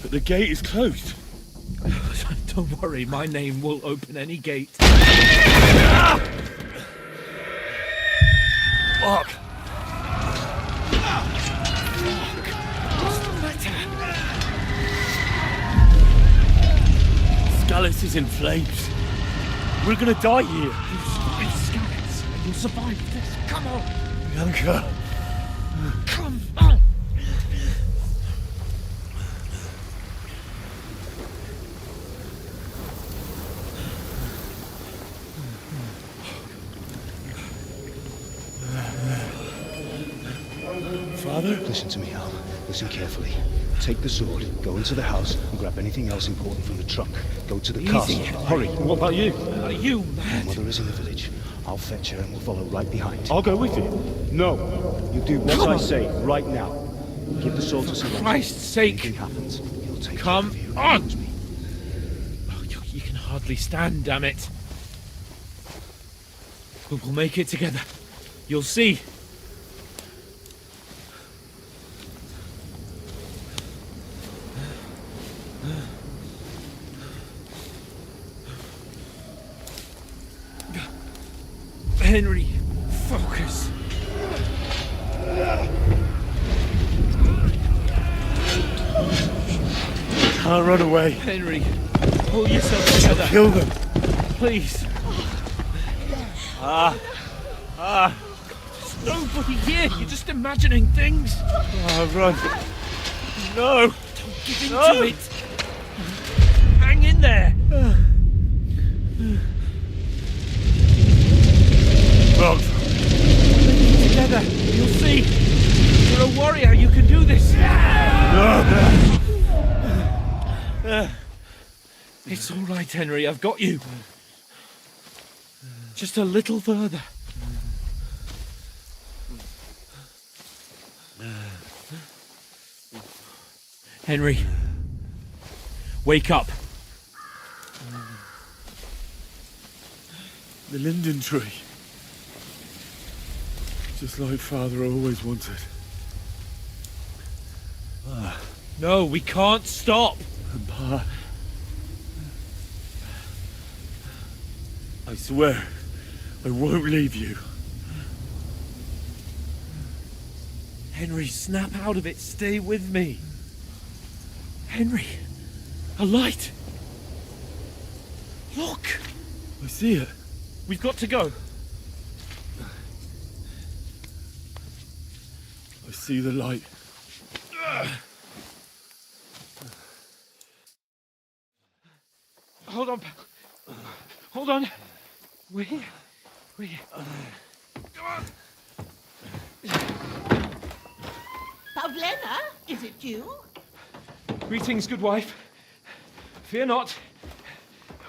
S9: But the gate is closed.
S4: Don't worry, my name will open any gate.
S9: Fuck.
S4: What's the matter?
S9: Scallis is in flames. We're gonna die here.
S4: You survive Scallis. You'll survive this. Come on.
S9: Bianca.
S4: Come on.
S9: Father?
S17: Listen to me, Al. Listen carefully. Take the sword, go into the house, and grab anything else important from the truck. Go to the castle. Hurry.
S9: What about you?
S4: Are you mad?
S17: Your mother is in the village. I'll fetch her and we'll follow right behind.
S9: I'll go with you.
S17: No. You do what I say right now. Give the sword to someone.
S4: For Christ's sake.
S17: Anything happens, he'll take
S4: Come
S17: care of you.
S4: on.
S17: Promise me.
S4: Oh, you can hardly stand, damn it. But we'll make it together. You'll see. Henry, focus.
S9: Can't run away.
S4: Henry, pull yourself together.
S9: Kill them.
S4: Please. There's nobody here. You're just imagining things.
S9: Run. No.
S4: Don't give in to it. Hang in there.
S9: Run.
S4: Together. You'll see. You're a warrior. You can do this. It's all right, Henry. I've got you. Just a little further. Henry, wake up.
S9: The linden tree. Just like Father always wanted.
S4: No, we can't stop.
S9: And Pa, I swear, I won't leave you.
S4: Henry, snap out of it. Stay with me. Henry, a light. Look.
S9: I see it.
S4: We've got to go.
S9: I see the light.
S4: Hold on, pal. Hold on. We're here. We're here. Come on.
S19: Pavlena, is it you?
S4: Greetings, good wife. Fear not.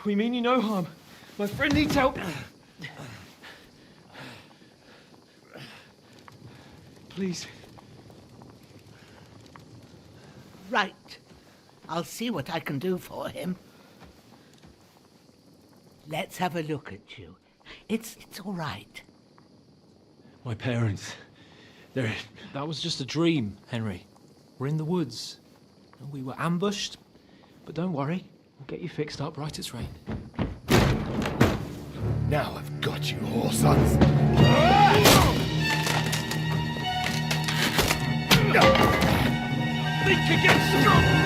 S4: We mean you no harm. My friend needs help. Please.
S19: Right. I'll see what I can do for him. Let's have a look at you. It's all right.
S18: My parents, they're...
S20: That was just a dream, Henry. We're in the woods. We were ambushed, but don't worry. We'll get you fixed up right as rain.
S14: Now I've got you, whoresons.
S4: Think against them!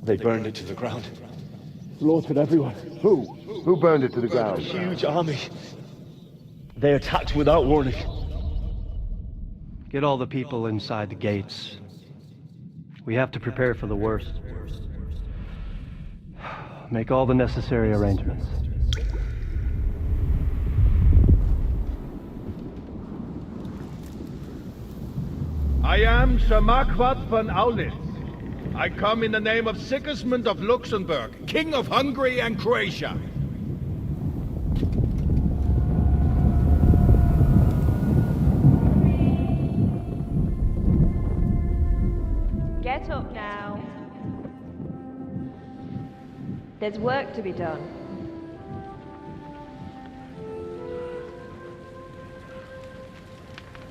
S18: They burned it to the ground.
S21: Slaughtered everyone. Who? Who burned it to the ground?
S18: A huge army. They attacked without warning.
S22: Get all the people inside the gates. We have to prepare for the worst. Make all the necessary arrangements.
S7: I am Sir Marquardt von Aulitz. I come in the name of Sigismund of Luxembourg, King of Hungary and Croatia.
S23: Get up now. There's work to be done.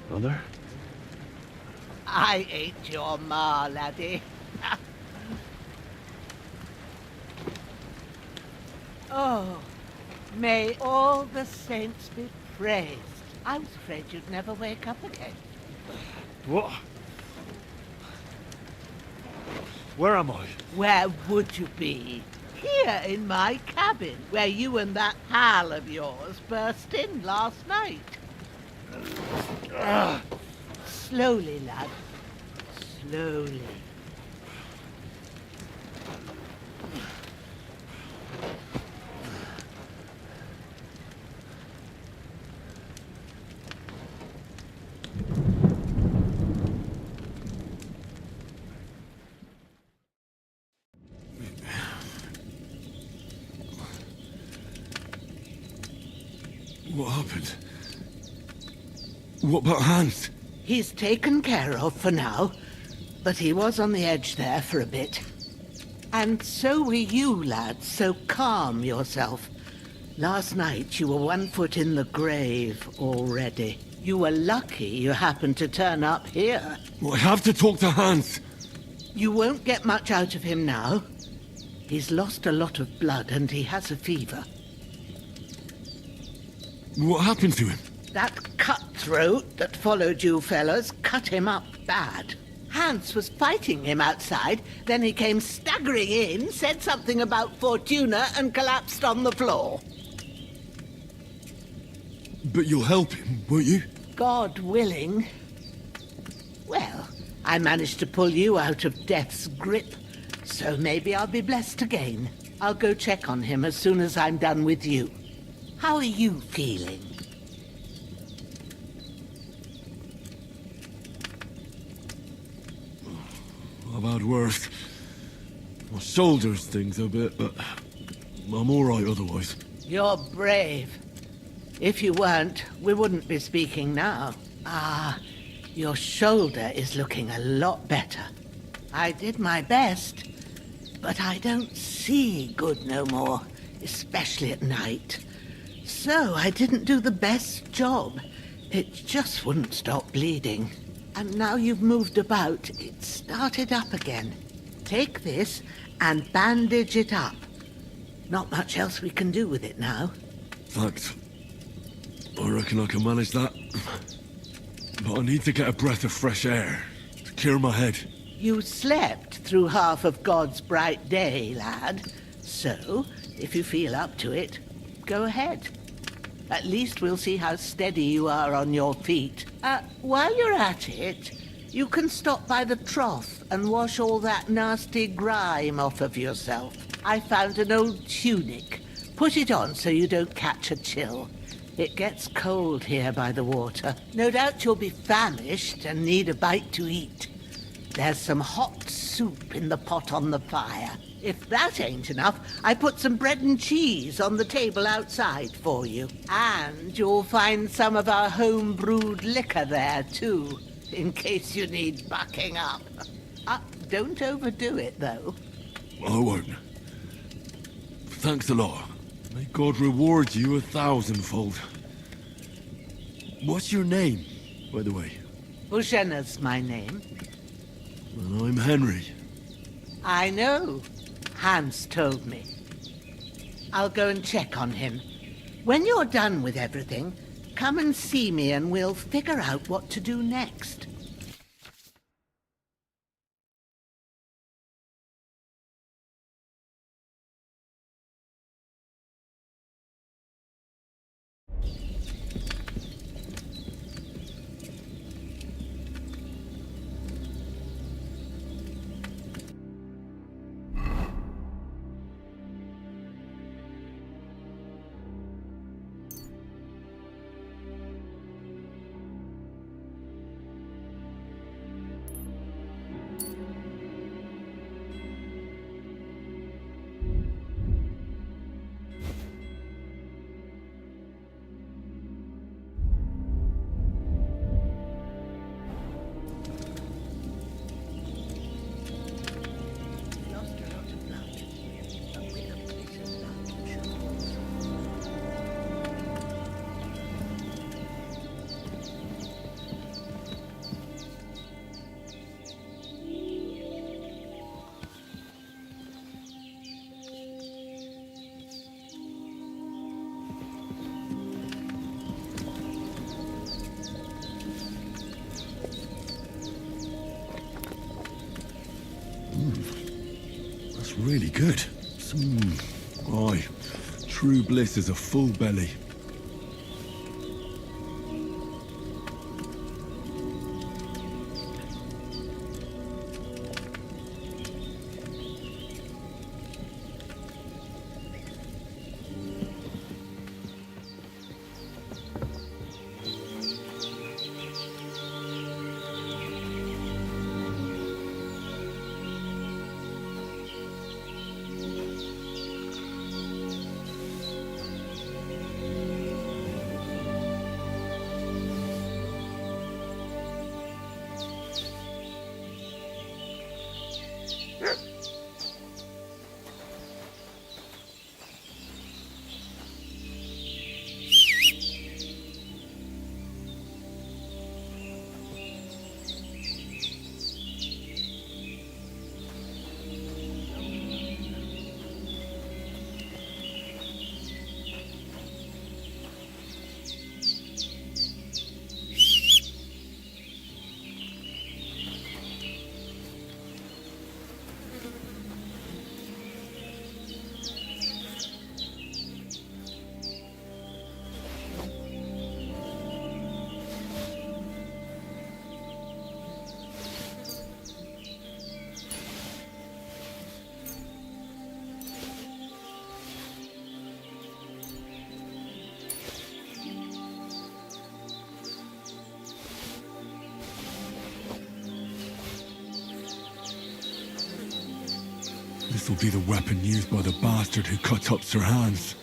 S18: Mother?
S19: I ain't your ma, laddie. Oh, may all the saints be praised. I was afraid you'd never wake up again.
S18: What? Where am I?
S19: Where would you be? Here in my cabin, where you and that pal of yours burst in last night. Slowly, lad. Slowly.
S9: What happened? What about Hans?
S19: He's taken care of for now, but he was on the edge there for a bit. And so were you, lad, so calm yourself. Last night you were 1 foot in the grave already. You were lucky you happened to turn up here.
S9: Well, I have to talk to Hans.
S19: You won't get much out of him now. He's lost a lot of blood and he has a fever.
S9: What happened to him?
S19: That cutthroat that followed you fellas cut him up bad. Hans was fighting him outside, then he came staggering in, said something about Fortuna and collapsed on the floor.
S9: But you'll help him, won't you?
S19: God willing. Well, I managed to pull you out of death's grip, so maybe I'll be blessed again. I'll go check on him as soon as I'm done with you. How are you feeling?
S9: I've had worse. My shoulders stings a bit, but I'm all right otherwise.
S19: You're brave. If you weren't, we wouldn't be speaking now. Ah, your shoulder is looking a lot better. I did my best, but I don't see good no more, especially at night. So I didn't do the best job. It just wouldn't stop bleeding. And now you've moved about, it started up again. Take this and bandage it up. Not much else we can do with it now.
S9: Thanks. I reckon I can manage that. But I need to get a breath of fresh air to clear my head.
S19: You slept through half of God's bright day, lad. So, if you feel up to it, go ahead. At least we'll see how steady you are on your feet. While you're at it, you can stop by the trough and wash all that nasty grime off of yourself. I found an old tunic. Put it on so you don't catch a chill. It gets cold here by the water. No doubt you'll be famished and need a bite to eat. There's some hot soup in the pot on the fire. If that ain't enough, I put some bread and cheese on the table outside for you. And you'll find some of our home-brewed liquor there, too, in case you need bucking up. Don't overdo it, though.
S9: I won't. Thanks a lot. May God reward you 1,000-fold. What's your name, by the way?
S19: Ushena's my name.
S9: Well, I'm Henry.
S19: I know. Hans told me. I'll go and check on him. When you're done with everything, come and see me and we'll figure out what to do next.
S9: That's really good. Aye, true bliss is a full belly. This will be the weapon used by the bastard who cut up Sir Hans.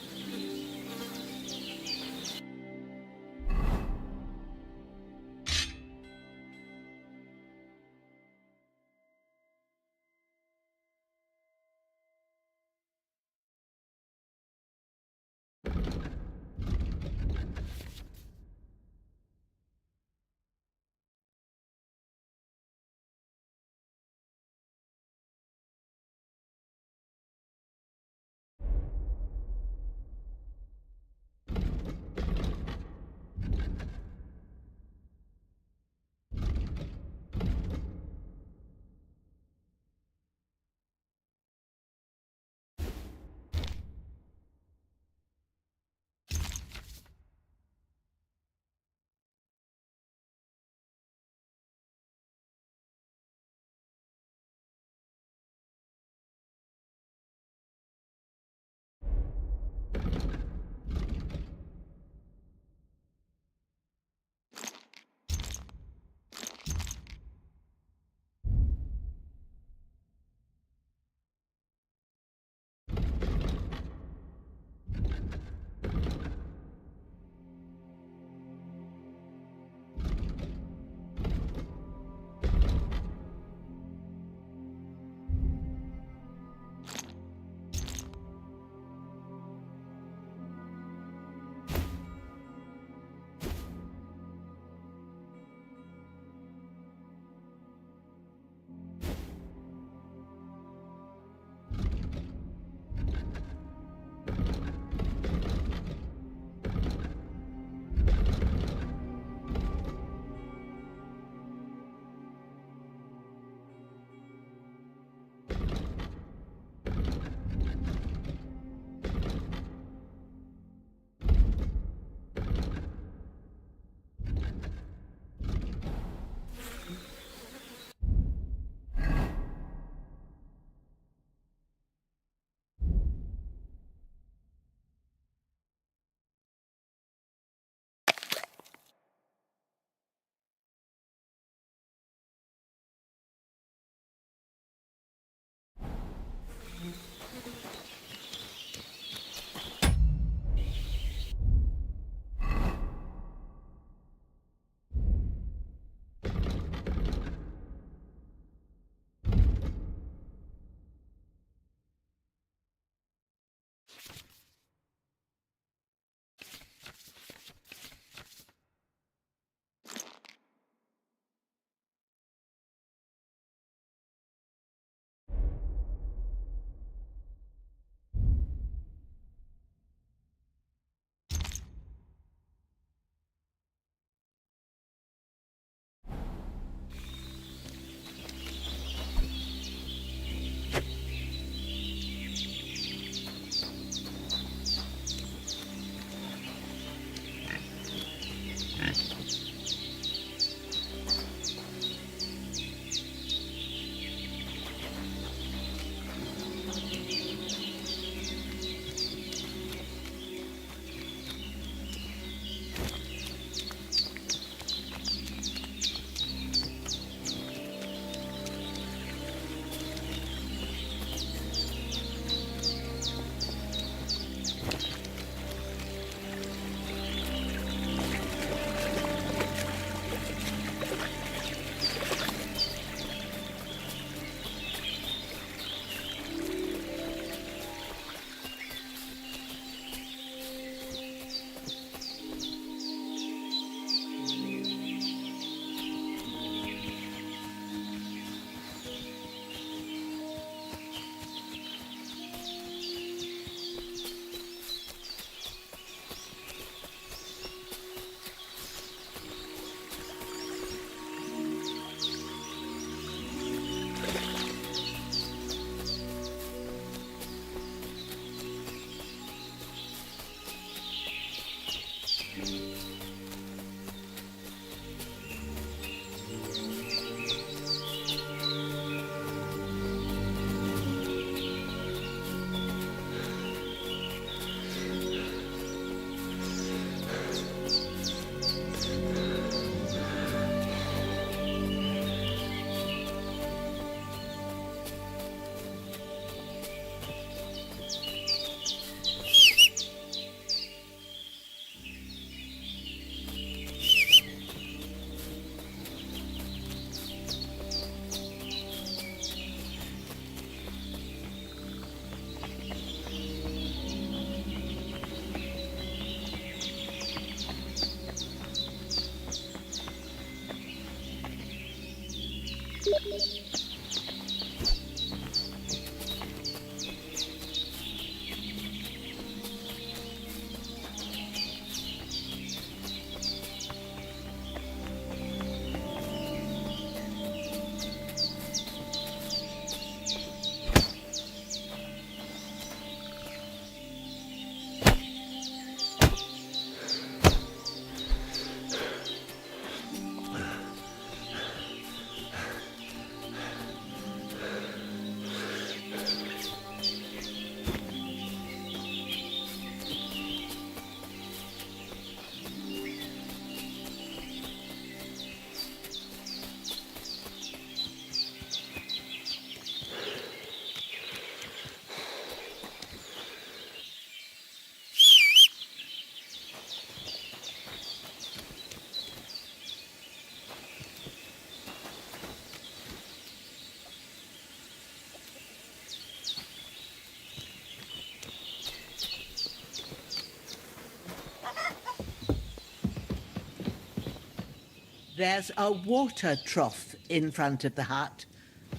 S19: There's a water trough in front of the hut.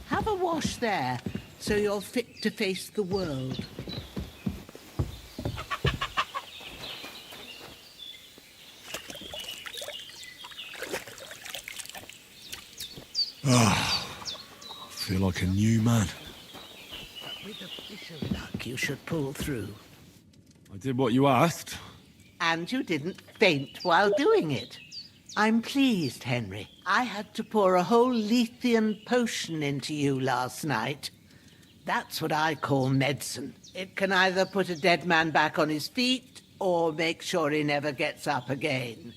S19: Have a wash there, so you're fit to face the world.
S9: Ah, I feel like a new man.
S19: With a bit of luck, you should pull through.
S9: I did what you asked.
S19: And you didn't faint while doing it. I'm pleased, Henry. I had to pour a whole Lethean potion into you last night. That's what I call medicine. It can either put a dead man back on his feet or make sure he never gets up again.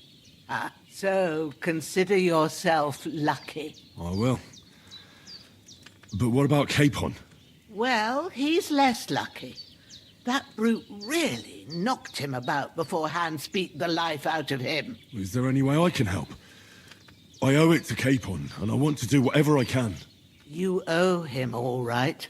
S19: So consider yourself lucky.
S9: I will. But what about Capon?
S19: Well, he's less lucky. That brute really knocked him about before Hans beat the life out of him.
S9: Is there any way I can help? I owe it to Capon, and I want to do whatever I can.
S19: You owe him, all right.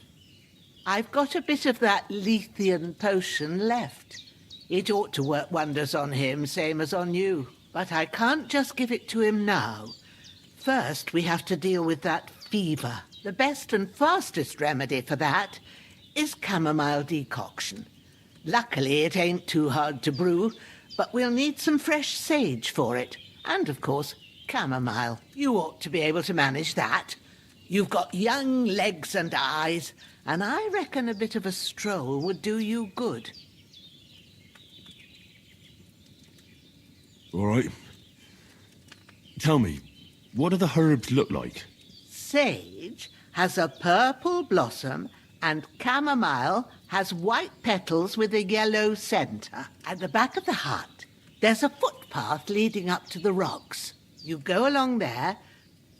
S19: I've got a bit of that Lethean potion left. It ought to work wonders on him, same as on you. But I can't just give it to him now. First, we have to deal with that fever. The best and fastest remedy for that is chamomile decoction. Luckily, it ain't too hard to brew, but we'll need some fresh sage for it. And, of course, chamomile. You ought to be able to manage that. You've got young legs and eyes, and I reckon a bit of a stroll would do you good.
S9: All right. Tell me, what do the herbs look like?
S19: Sage has a purple blossom, and chamomile has white petals with a yellow centre. At the back of the hut, there's a footpath leading up to the rocks. You go along there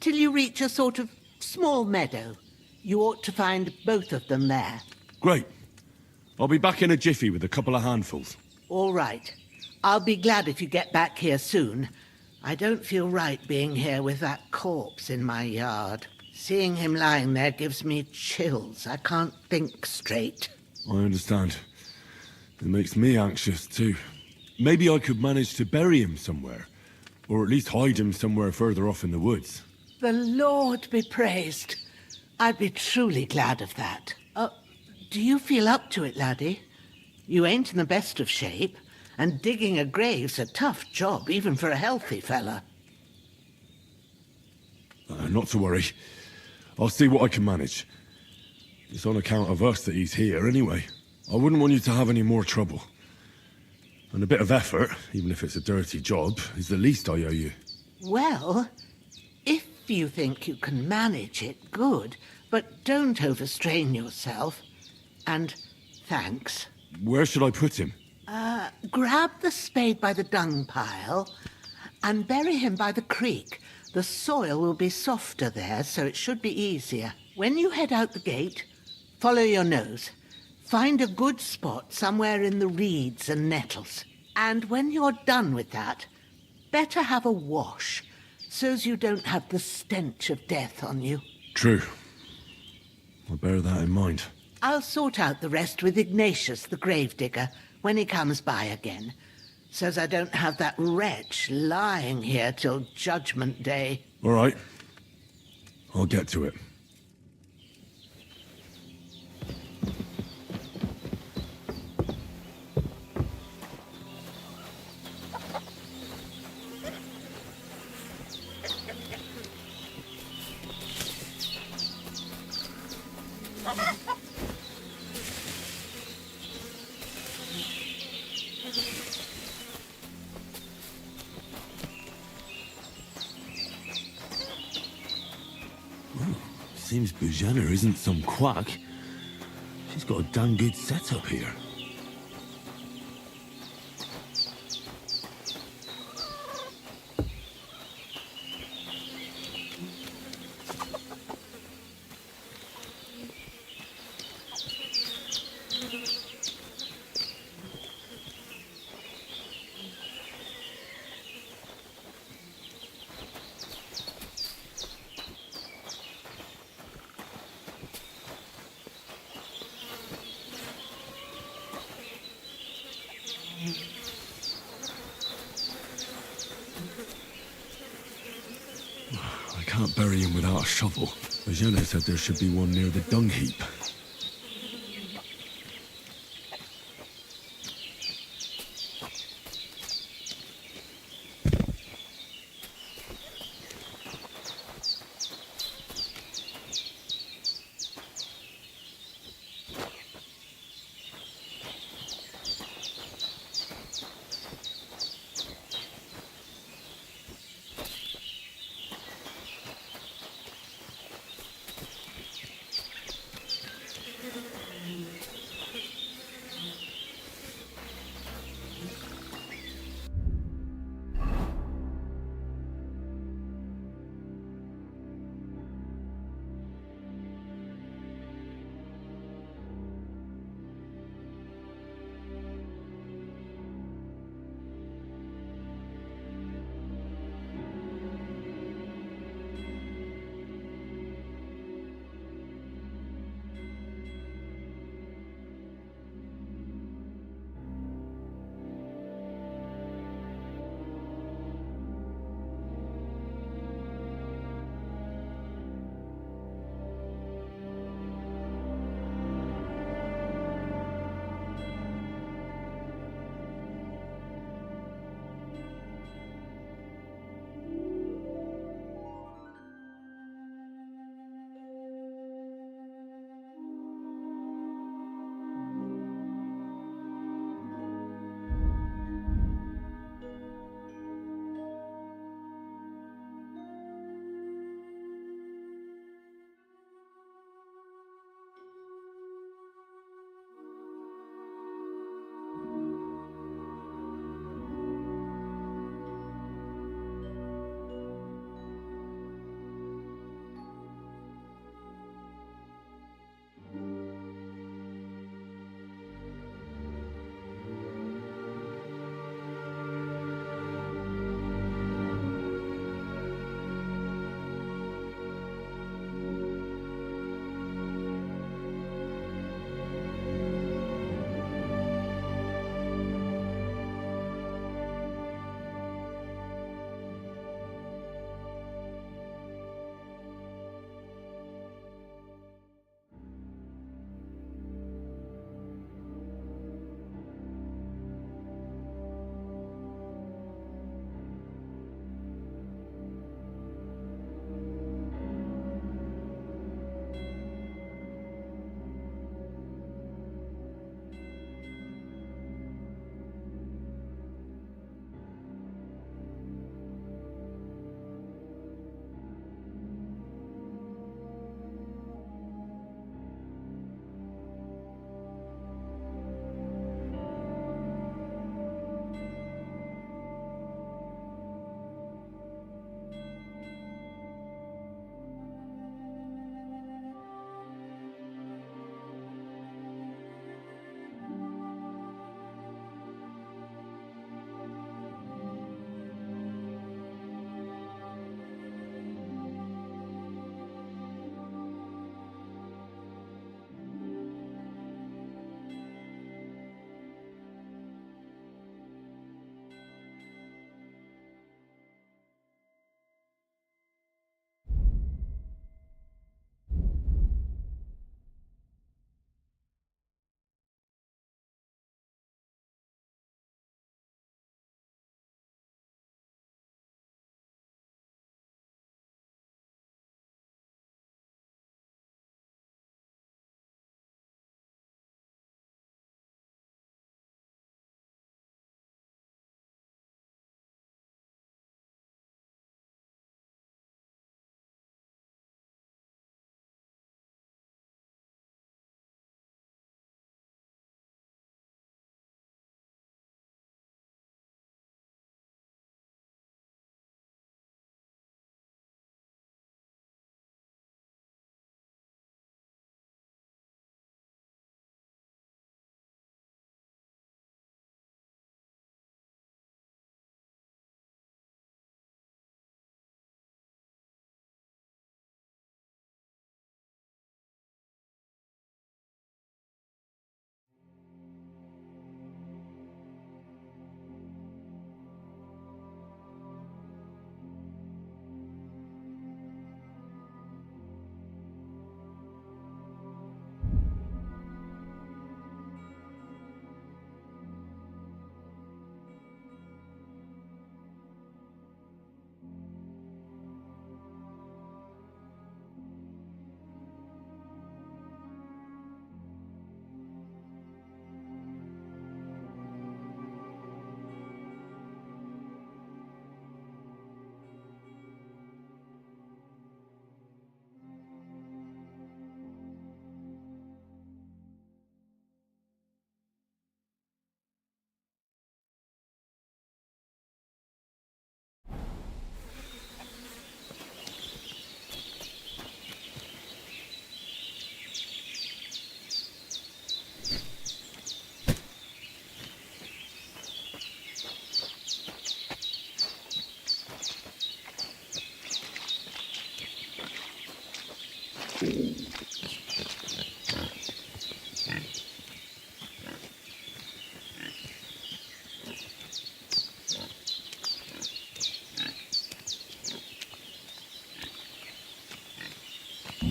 S19: till you reach a sort of small meadow. You ought to find both of them there.
S9: Great. I'll be back in a jiffy with a couple of handfuls.
S19: All right. I'll be glad if you get back here soon. I don't feel right being here with that corpse in my yard. Seeing him lying there gives me chills. I can't think straight.
S9: I understand. It makes me anxious too. Maybe I could manage to bury him somewhere. Or at least hide him somewhere further off in the woods.
S19: The Lord be praised. I'd be truly glad of that. Do you feel up to it, laddie? You ain't in the best of shape, and digging a grave's a tough job, even for a healthy fella.
S9: Not to worry. I'll see what I can manage. It's on account of us that he's here anyway. I wouldn't want you to have any more trouble. And a bit of effort, even if it's a dirty job, is the least I owe you.
S19: Well, if you think you can manage it, good. But don't overstrain yourself. And thanks.
S9: Where should I put him?
S19: Grab the spade by the dung pile and bury him by the creek. The soil will be softer there, so it should be easier. When you head out the gate, follow your nose. Find a good spot somewhere in the reeds and nettles. And when you're done with that, better have a wash, so's you don't have the stench of death on you.
S9: True. I'll bear that in mind.
S19: I'll sort out the rest with Ignatius, the gravedigger, when he comes by again, so's I don't have that wretch lying here till Judgment Day.
S9: All right. I'll get to it.
S3: Seems Bujana isn't some quack. She's got a damn good setup here.
S9: I can't bury him without a shovel. Bajana said there should be one near the dung heap.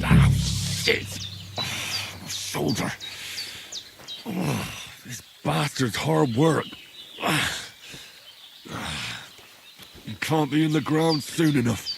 S9: Ah, shit! Oh, my shoulder. Oh, this bastard's hard work. You can't be in the ground soon enough.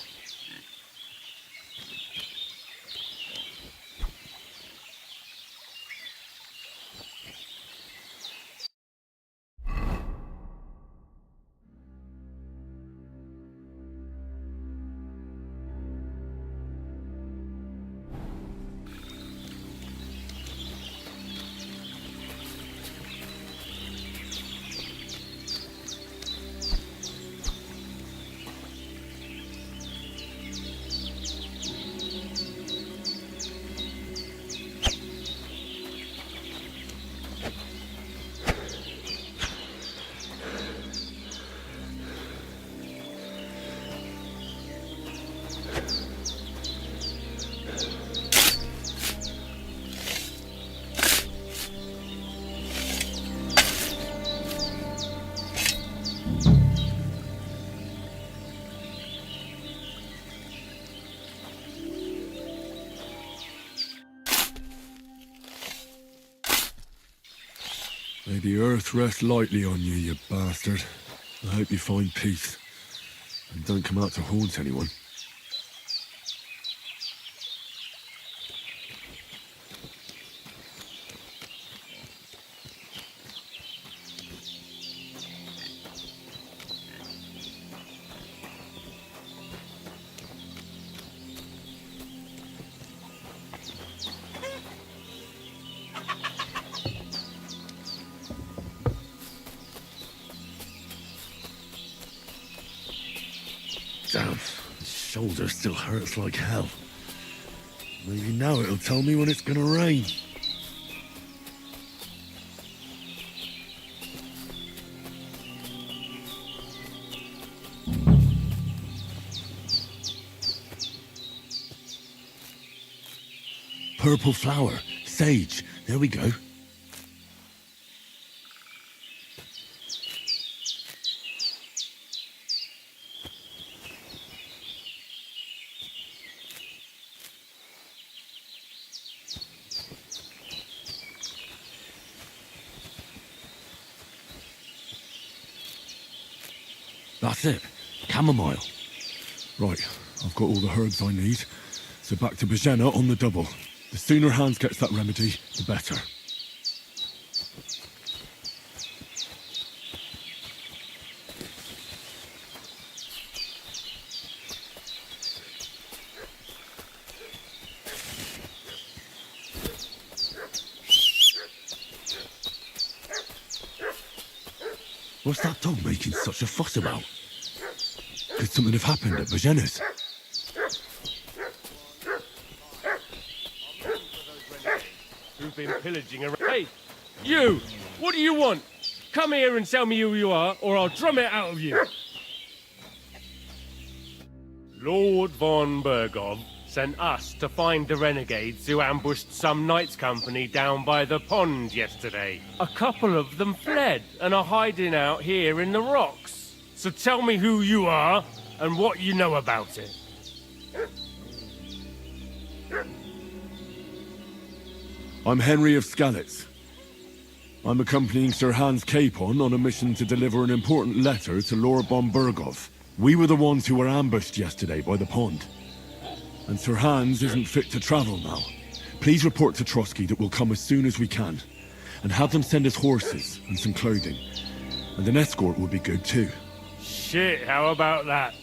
S9: May the earth rest lightly on you, you bastard. I hope you find peace. And don't come out to haunt anyone. Damn, the shoulder still hurts like hell. Maybe now it'll tell me when it's gonna rain. Purple flower, sage, there we go. That's it. Chamomile. Right, I've got all the herbs I need. So back to Bajena on the double. The sooner Hans gets that remedy, the better. What's that dog making such a fuss about? Could something have happened at Bajena's?
S2: Who've been pillaging around? Hey, you! What do you want? Come here and tell me who you are, or I'll drum it out of you. Lord von Bergov sent us to find the renegades who ambushed some knights' company down by the pond yesterday. A couple of them fled and are hiding out here in the rocks. So tell me who you are and what you know about it.
S9: I'm Henry of Skalitz. I'm accompanying Sir Hans Capon on a mission to deliver an important letter to Lord von Bergov. We were the ones who were ambushed yesterday by the pond. And Sir Hans isn't fit to travel now. Please report to Trotsky that we'll come as soon as we can. And have them send us horses and some clothing. And an escort would be good too.
S2: Shit, how about that?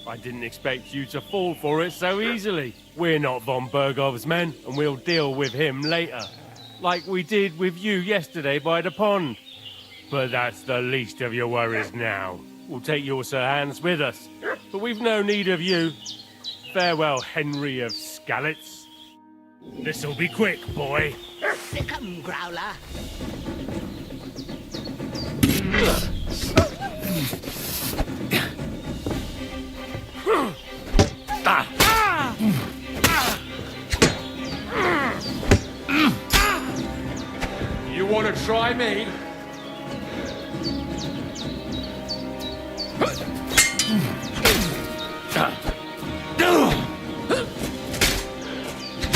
S2: I didn't expect you to fall for it so easily. We're not von Bergov's men, and we'll deal with him later. Like we did with you yesterday by the pond. But that's the least of your worries now. We'll take your Sir Hans with us. But we've no need of you. Farewell, Henry of Skalitz. This'll be quick, boy.
S19: Sick 'em, Growler.
S16: gonna try me?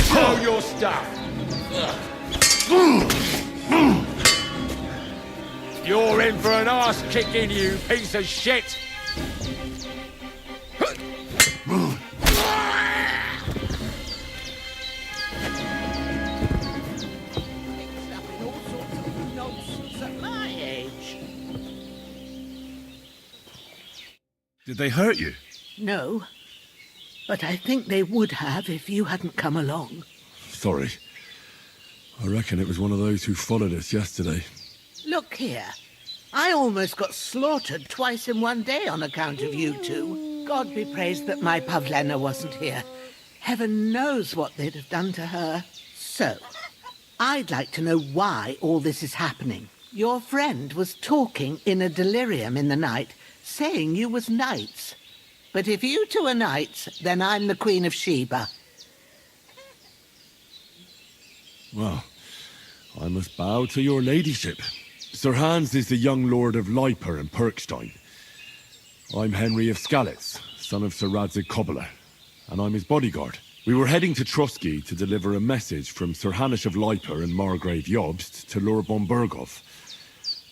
S16: Show your stuff. You're in for an arse kicking, you piece of shit.
S9: Did they hurt you?
S19: No, but I think they would have if you hadn't come along.
S9: Sorry. I reckon it was one of those who followed us yesterday.
S19: Look here. I almost got slaughtered twice in one day on account of you two. God be praised that my Pavlena wasn't here. Heaven knows what they'd have done to her. So, I'd like to know why all this is happening. Your friend was talking in a delirium in the night, saying you was knights. But if you two are knights, then I'm the Queen of Sheba.
S9: Well, I must bow to your ladyship. Sir Hans is the young lord of Leiper and Perkstein. I'm Henry of Skalitz, son of Sir Radzig Cobbler, and I'm his bodyguard. We were heading to Trotsky to deliver a message from Sir Hanish of Leiper and Margrave Jobst to Lord von Berghoff.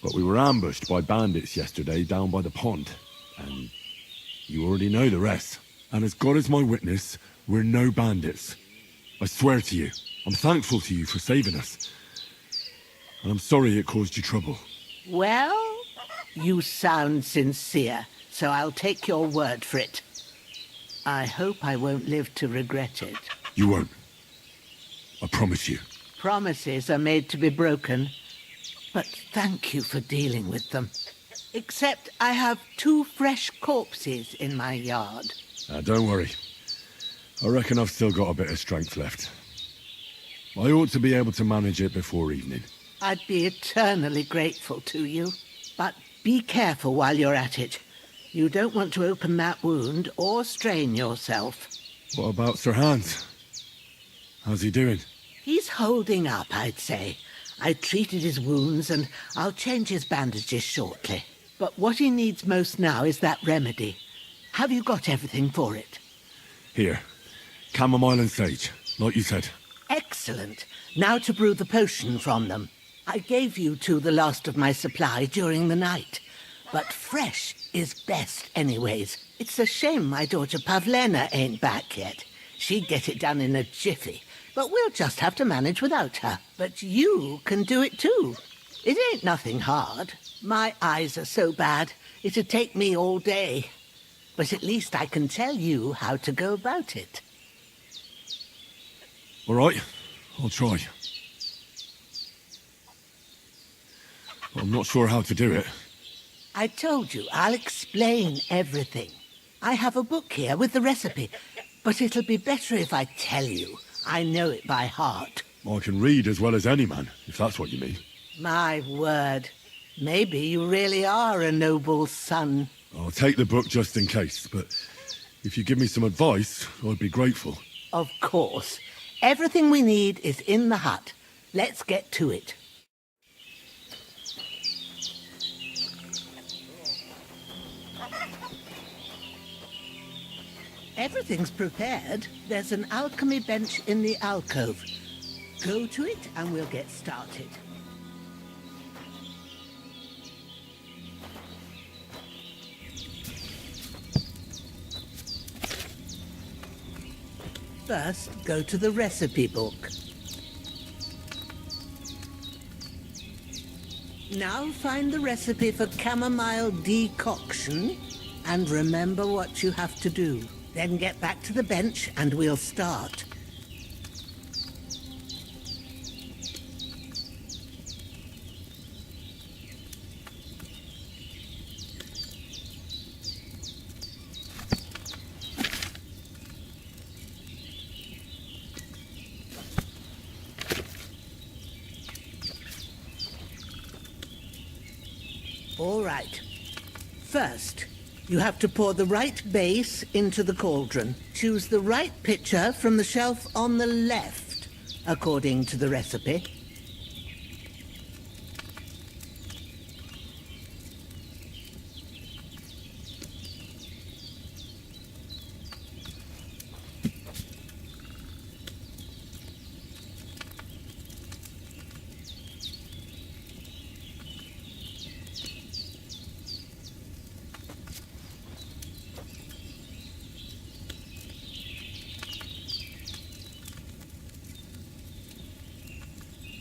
S9: But we were ambushed by bandits yesterday down by the pond, and you already know the rest. And as God is my witness, we're no bandits. I swear to you, I'm thankful to you for saving us. And I'm sorry it caused you trouble.
S19: Well, you sound sincere, so I'll take your word for it. I hope I won't live to regret it.
S9: You won't. I promise you.
S19: Promises are made to be broken, but thank you for dealing with them. Except I have 2 fresh corpses in my yard.
S9: Don't worry. I reckon I've still got a bit of strength left. I ought to be able to manage it before evening.
S19: I'd be eternally grateful to you. But be careful while you're at it. You don't want to open that wound or strain yourself.
S9: What about Sir Hans? How's he doing?
S19: He's holding up, I'd say. I treated his wounds and I'll change his bandages shortly. But what he needs most now is that remedy. Have you got everything for it?
S9: Here. Chamomile and sage, like you said.
S19: Excellent. Now to brew the potion from them. I gave you two the last of my supply during the night. But fresh is best anyways. It's a shame my daughter Pavlena ain't back yet. She'd get it done in a jiffy. But we'll just have to manage without her. But you can do it too. It ain't nothing hard. My eyes are so bad, it'd take me all day. But at least I can tell you how to go about it.
S9: All right, I'll try. But I'm not sure how to do it.
S19: I told you, I'll explain everything. I have a book here with the recipe, but it'll be better if I tell you. I know it by heart.
S9: I can read as well as any man, if that's what you mean.
S19: My word. Maybe you really are a noble son.
S9: I'll take the book just in case, but if you give me some advice, I'd be grateful.
S19: Of course. Everything we need is in the hut. Let's get to it. Everything's prepared. There's an alchemy bench in the alcove. Go to it and we'll get started. First, go to the recipe book. Now find the recipe for chamomile decoction and remember what you have to do. Then get back to the bench and we'll start. All right. First, you have to pour the right base into the cauldron. Choose the right pitcher from the shelf on the left, according to the recipe.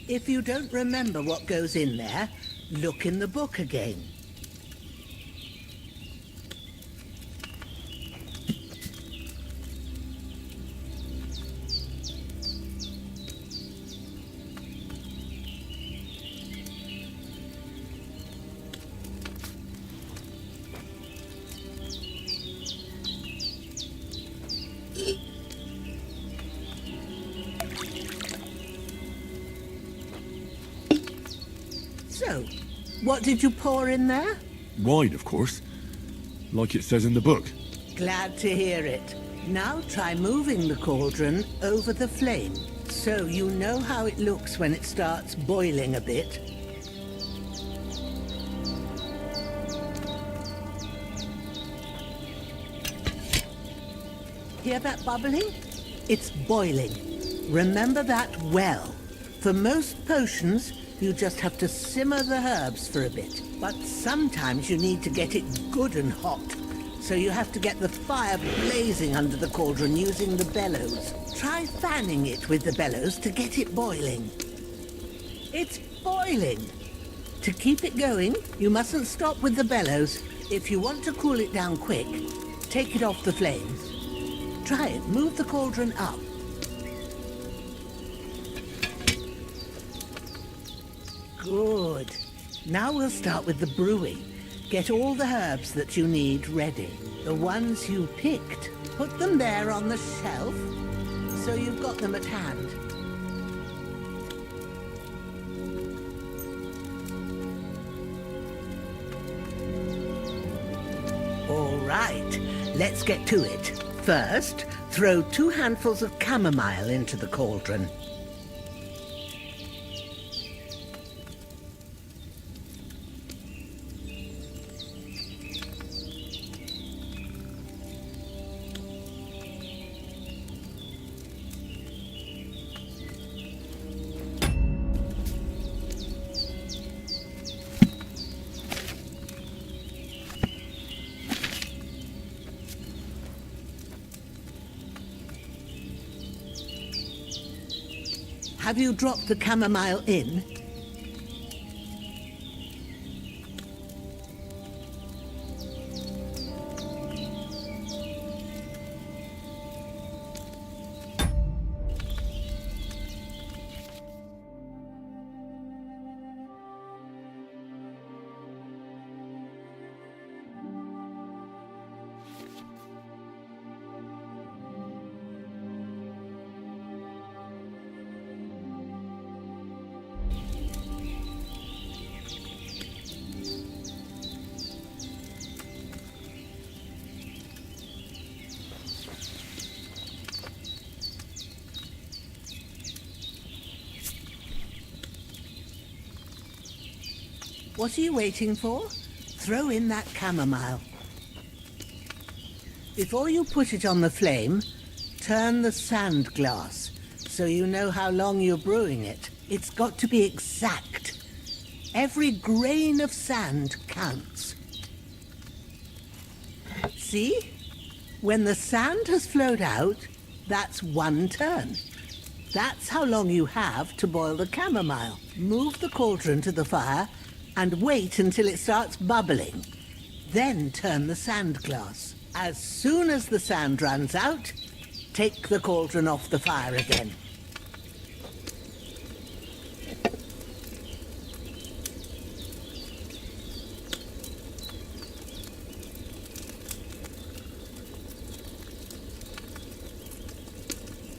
S19: If you don't remember what goes in there, look in the book again. So, what did you pour in there?
S9: Wine, of course. Like it says in the book.
S19: Glad to hear it. Now try moving the cauldron over the flame, so you know how it looks when it starts boiling a bit. Hear that bubbling? It's boiling. Remember that well. For most potions, you just have to simmer the herbs for a bit. But sometimes you need to get it good and hot. So you have to get the fire blazing under the cauldron using the bellows. Try fanning it with the bellows to get it boiling. It's boiling. To keep it going, you mustn't stop with the bellows. If you want to cool it down quick, take it off the flames. Try it. Move the cauldron up. Good. Now we'll start with the brewing. Get all the herbs that you need ready. The ones you picked. Put them there on the shelf, so you've got them at hand. All right, let's get to it. First, throw 2 handfuls of chamomile into the cauldron. Have you dropped the chamomile in? What are you waiting for? Throw in that chamomile. Before you put it on the flame, turn the sand glass so you know how long you're brewing it. It's got to be exact. Every grain of sand counts. See? When the sand has flowed out, that's 1 turn. That's how long you have to boil the chamomile. Move the cauldron to the fire and wait until it starts bubbling. Then turn the sand glass. As soon as the sand runs out, take the cauldron off the fire again.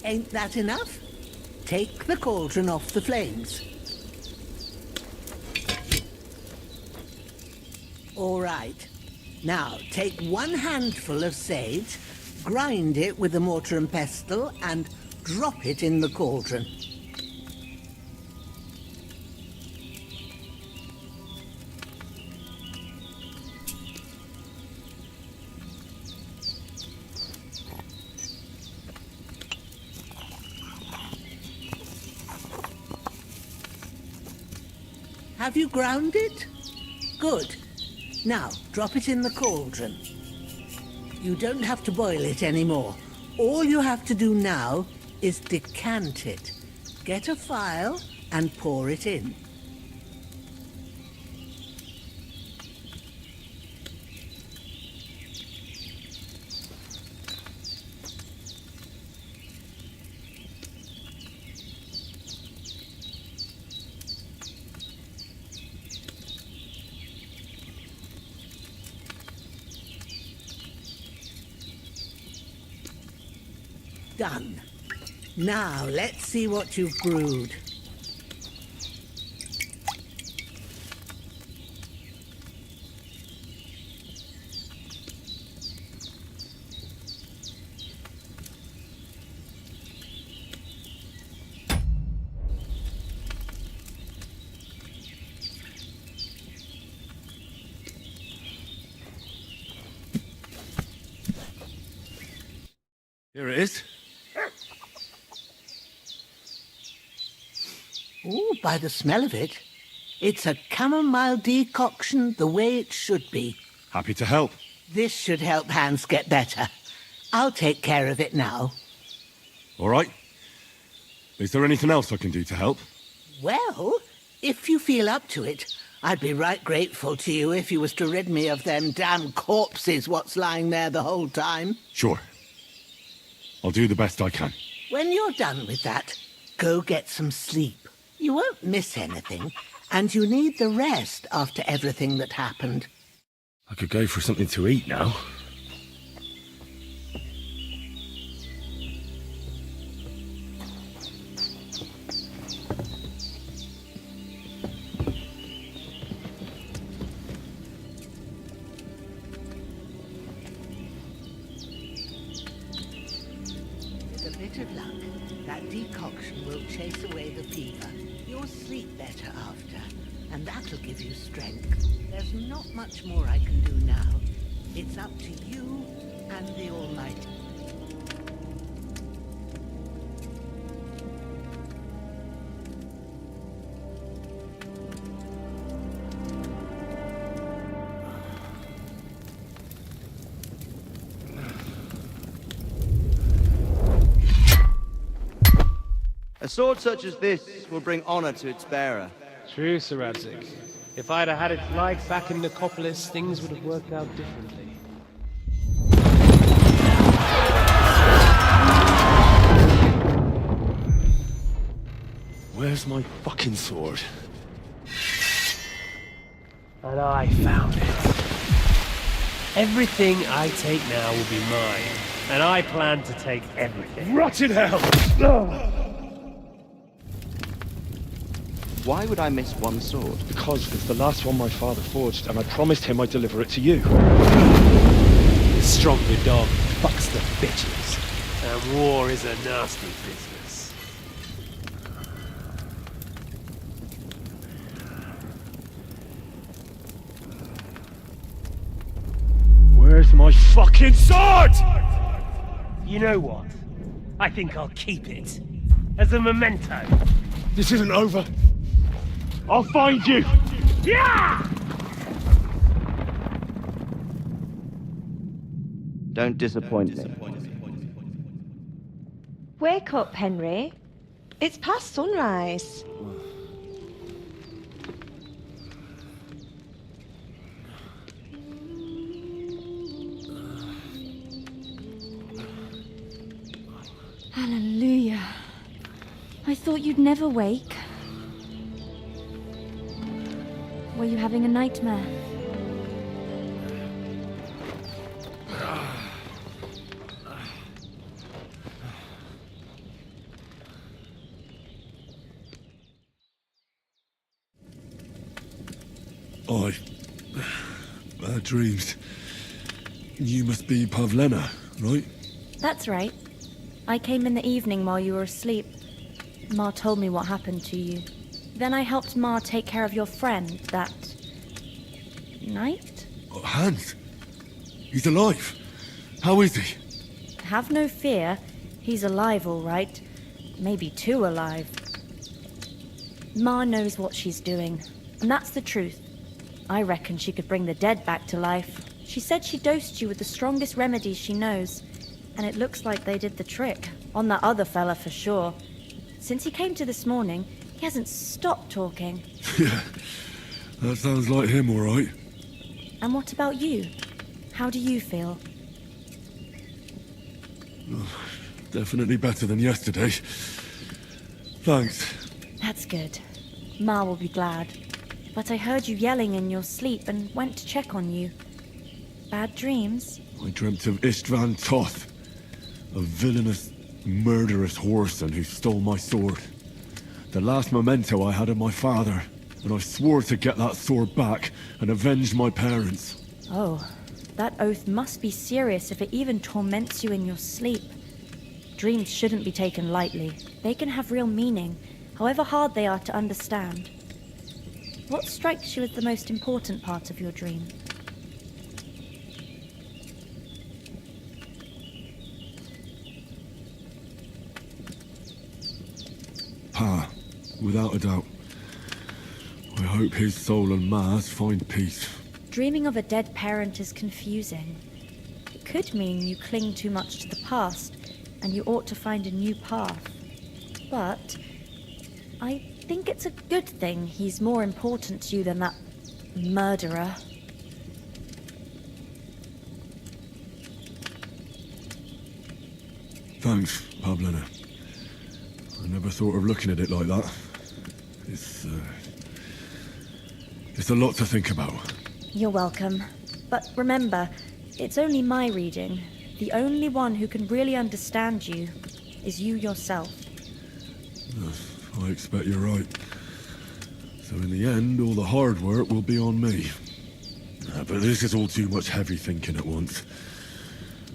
S19: Ain't that enough? Take the cauldron off the flames. All right. Now, take 1 handful of sage, grind it with a mortar and pestle, and drop it in the cauldron. Have you ground it? Good. Now, drop it in the cauldron. You don't have to boil it anymore. All you have to do now is decant it. Get a file and pour it in. Done. Now let's see what you've brewed.
S9: Here it is.
S19: Oh, by the smell of it, it's a chamomile decoction the way it should be.
S9: Happy to help.
S19: This should help Hans get better. I'll take care of it now.
S9: All right. Is there anything else I can do to help?
S19: Well, if you feel up to it, I'd be right grateful to you if you was to rid me of them damn corpses what's lying there the whole time.
S9: Sure. I'll do the best I can.
S19: When you're done with that, go get some sleep. You won't miss anything, and you need the rest after everything that happened.
S9: I could go for something to eat now.
S19: With a bit of luck, that decoction will chase away the fever. You'll sleep better after, and that'll give you strength. There's not much more I can do now. It's up to you and the Almighty.
S5: A sword such as this will bring honor to its bearer.
S20: True, Sir Radzik. If I'd have had its like back in Nicopolis, things would have worked out differently.
S9: Where's my fucking sword?
S2: And I found it. Everything I take now will be mine, and I plan to take everything.
S9: Rotted hell!
S5: Why would I miss one sword?
S17: Because it's the last one my father forged, and I promised him I'd deliver it to you.
S2: The stronger dog fucks the bitches, and war is a nasty business.
S9: Where's my fucking sword?
S2: You know what? I think I'll keep it. As a memento.
S9: This isn't over. I'll find you!
S2: Yeah!
S5: Don't disappoint me.
S23: Wake up, Henry. It's past sunrise.
S12: Hallelujah. I thought you'd never wake. Were you having a nightmare?
S9: Bad dreams. You must be Pavlena, right?
S12: That's right. I came in the evening while you were asleep. Ma told me what happened to you. Then I helped Ma take care of your friend that night?
S9: Hans? He's alive. How is he?
S12: Have no fear. He's alive, all right. Maybe too alive. Ma knows what she's doing, and that's the truth. I reckon she could bring the dead back to life. She said she dosed you with the strongest remedies she knows, and it looks like they did the trick. On that other fella for sure. Since he came to this morning, He hasn't stopped talking.
S9: Yeah, that sounds like him, all right.
S12: And what about you? How do you feel?
S9: Oh, definitely better than yesterday. Thanks.
S12: That's good. Ma will be glad. But I heard you yelling in your sleep and went to check on you. Bad dreams?
S9: I dreamt of Istvan Toth, a villainous, murderous whoreson who stole my sword. The last memento I had of my father, and I swore to get that sword back and avenge my parents.
S12: Oh, that oath must be serious if it even torments you in your sleep. Dreams shouldn't be taken lightly. They can have real meaning, however hard they are to understand. What strikes you as the most important part of your dream?
S9: Pa, without a doubt. I hope his soul and Ma's find peace.
S12: Dreaming of a dead parent is confusing. It could mean you cling too much to the past, and you ought to find a new path. But I think it's a good thing he's more important to you than that murderer.
S9: Thanks, Pavlina. I never thought of looking at it like that. It's a lot to think about.
S12: You're welcome. But remember, it's only my reading. The only one who can really understand you is you yourself.
S9: I expect you're right. So in the end, all the hard work will be on me. But this is all too much heavy thinking at once.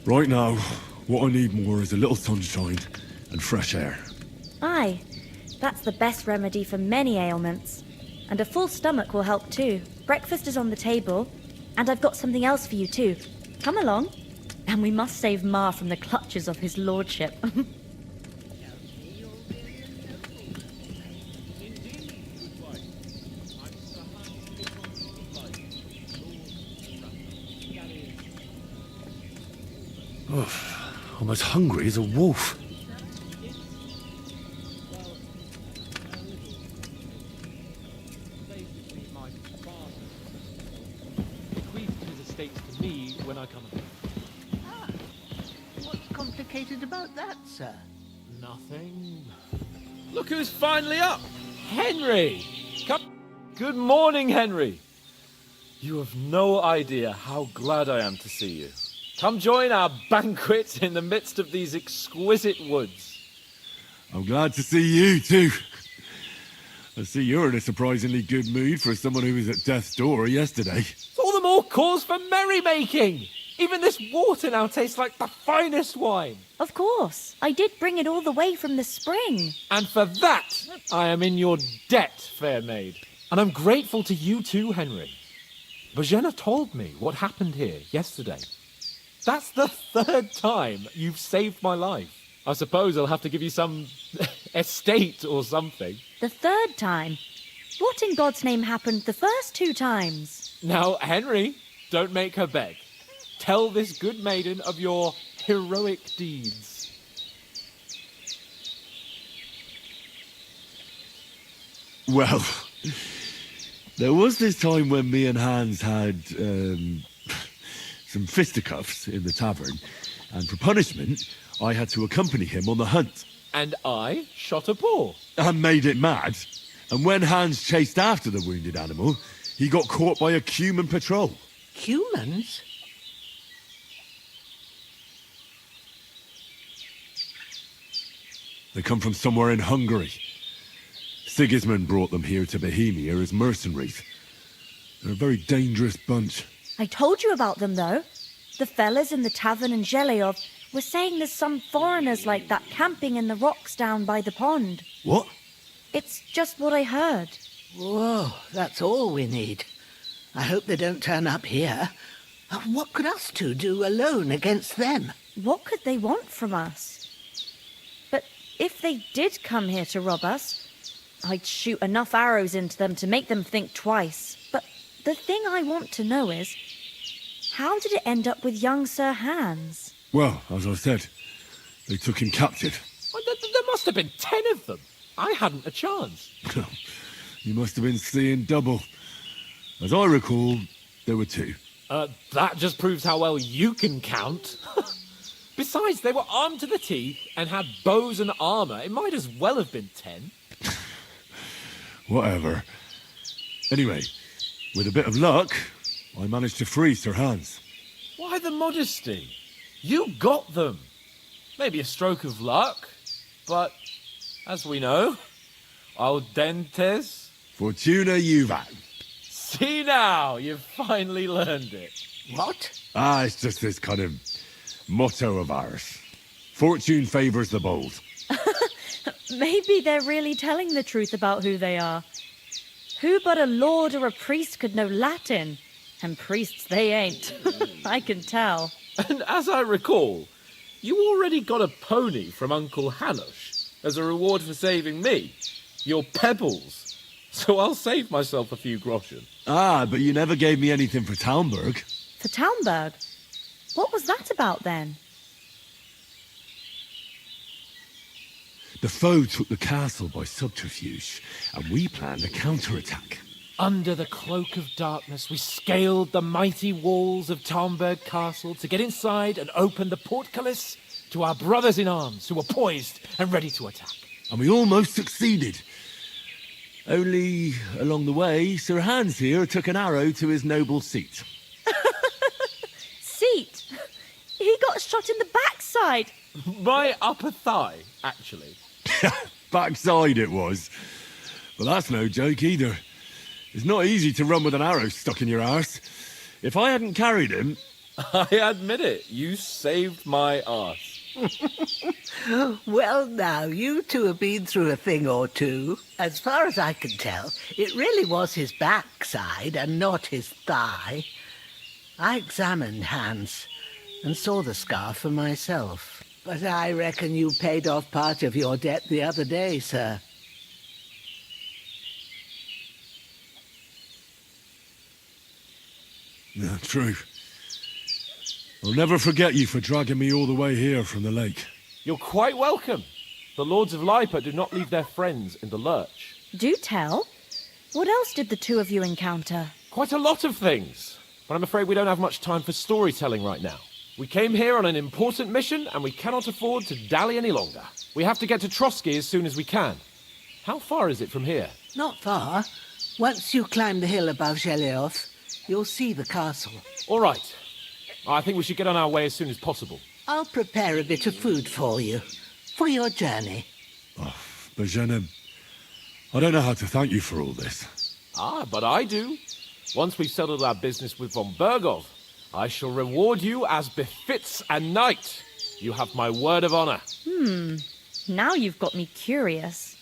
S9: Right now, what I need more is a little sunshine and fresh air.
S12: Aye, that's the best remedy for many ailments. And a full stomach will help too. Breakfast is on the table, and I've got something else for you too. Come along. And we must save Ma from the clutches of his lordship.
S3: I'm as hungry as a wolf.
S20: Bequeathed his estates to me when I come of age.
S19: Ah, what's complicated about that, sir?
S20: Nothing. Look who's finally up! Henry! Come. Good morning, Henry. You have no idea how glad I am to see you. Come join our banquet in the midst of these exquisite woods.
S9: I'm glad to see you too. I see you're in a surprisingly good mood for someone who was at death's door yesterday.
S20: All the more cause for merrymaking! Even this water now tastes like the finest wine.
S12: Of course. I did bring it all the way from the spring.
S20: And for that, I am in your debt, fair maid. And I'm grateful to you too, Henry. Bojena told me what happened here yesterday. That's the third time you've saved my life. I suppose I'll have to give you some estate or something.
S12: The third time? What in God's name happened the first two times?
S20: Now, Henry, don't make her beg. Tell this good maiden of your heroic deeds.
S9: Well, there was this time when me and Hans had some fisticuffs in the tavern, and for punishment, I had to accompany him on the hunt.
S20: And I shot a boar.
S9: And made it mad. And when Hans chased after the wounded animal, he got caught by a human patrol.
S19: Humans?
S9: They come from somewhere in Hungary. Sigismund brought them here to Bohemia as mercenaries. They're a very dangerous bunch.
S12: I told you about them, though. The fellas in the tavern in Zheleyov were saying there's some foreigners like that camping in the rocks down by the pond.
S9: What?
S12: It's just what I heard.
S19: Whoa, that's all we need. I hope they don't turn up here. What could us two do alone against them?
S12: What could they want from us? But if they did come here to rob us, I'd shoot enough arrows into them to make them think twice. But the thing I want to know is, how did it end up with young Sir Hans?
S9: Well, as I said, they took him captive.
S20: Well, there must have been 10 of them. I hadn't a chance.
S9: You must have been seeing double. As I recall, there were 2.
S20: That just proves how well you can count. Besides, they were armed to the teeth and had bows and armor. It might as well have been 10.
S9: Whatever. Anyway, with a bit of luck, I managed to free Sir Hans.
S20: Why the modesty? You got them. Maybe a stroke of luck, but as we know, al dentes.
S9: Fortuna juvat.
S20: See now, you've finally learned it.
S19: What?
S9: It's just this kind of motto of ours. Fortune favours the bold.
S12: Maybe they're really telling the truth about who they are. Who but a lord or a priest could know Latin? And priests they ain't. I can tell.
S20: And as I recall, you already got a pony from Uncle Hanush as a reward for saving me. Your pebbles. So I'll save myself a few groschen.
S9: But you never gave me anything for Talmberg.
S12: For Talmberg? What was that about then?
S9: The foe took the castle by subterfuge, and we planned a counterattack.
S20: Under the cloak of darkness, we scaled the mighty walls of Talmberg Castle to get inside and open the portcullis to our brothers in arms who were poised and ready to attack.
S9: And we almost succeeded. Only, along the way, Sir Hans here took an arrow to his noble seat.
S12: Seat? He got shot in the backside.
S20: My upper thigh, actually.
S9: Backside it was. But that's no joke either. It's not easy to run with an arrow stuck in your arse. If I hadn't carried him...
S20: I admit it, you saved my arse.
S19: Well, now, you two have been through a thing or two. As far as I can tell, it really was his backside and not his thigh. I examined Hans and saw the scar for myself. But I reckon you paid off part of your debt the other day, sir.
S9: Yeah, true. I'll never forget you for dragging me all the way here from the lake.
S20: You're quite welcome. The Lords of Lipa do not leave their friends in the lurch.
S12: Do tell. What else did the two of you encounter?
S20: Quite a lot of things. But I'm afraid we don't have much time for storytelling right now. We came here on an important mission, and we cannot afford to dally any longer. We have to get to Trotsky as soon as we can. How far is it from here?
S19: Not far. Once you climb the hill above Zhelioth, you'll see the castle.
S20: All right. I think we should get on our way as soon as possible.
S19: I'll prepare a bit of food for you, for your journey.
S9: Bozhena, I don't know how to thank you for all this.
S20: But I do. Once we've settled our business with von Bergov, I shall reward you as befits a knight. You have my word of honor.
S12: Now you've got me curious.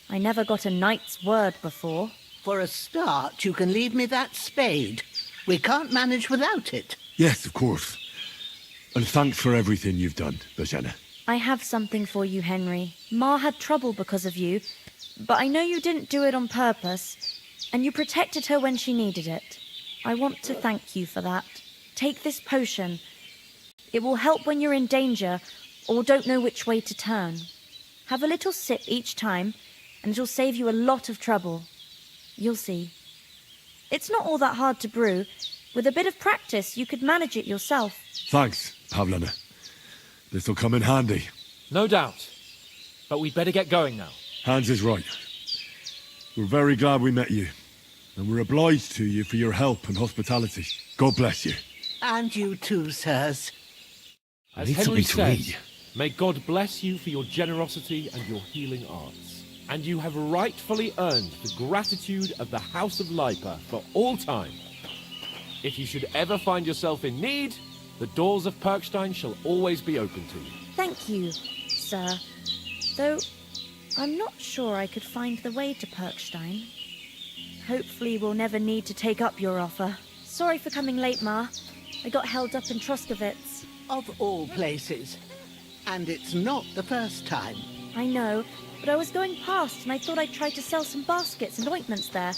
S12: I never got a knight's word before.
S19: For a start, you can leave me that spade. We can't manage without it.
S9: Yes, of course. And thanks for everything you've done, Bozhena.
S12: I have something for you, Henry. Ma had trouble because of you, but I know you didn't do it on purpose, and you protected her when she needed it. I want to thank you for that. Take this potion. It will help when you're in danger or don't know which way to turn. Have a little sip each time, and it'll save you a lot of trouble. You'll see. It's not all that hard to brew. With a bit of practice, you could manage it yourself.
S9: Thanks, Pavlena. This'll come in handy.
S20: No doubt. But we'd better get going now.
S9: Hans is right. We're very glad we met you. And we're obliged to you for your help and hospitality. God bless you.
S19: And you too, sirs.
S20: As
S9: need
S20: Henry
S9: something to
S20: says,
S9: eat.
S20: may God bless you for your generosity and your healing arts. And you have rightfully earned the gratitude of the House of Lipa for all time. If you should ever find yourself in need, the doors of Perkstein shall always be open to you.
S12: Thank you, sir. Though, I'm not sure I could find the way to Perkstein. Hopefully we'll never need to take up your offer. Sorry for coming late, Ma. I got held up in Troskowitz.
S19: Of all places. And it's not the first time.
S12: I know, but I was going past and I thought I'd try to sell some baskets and ointments there.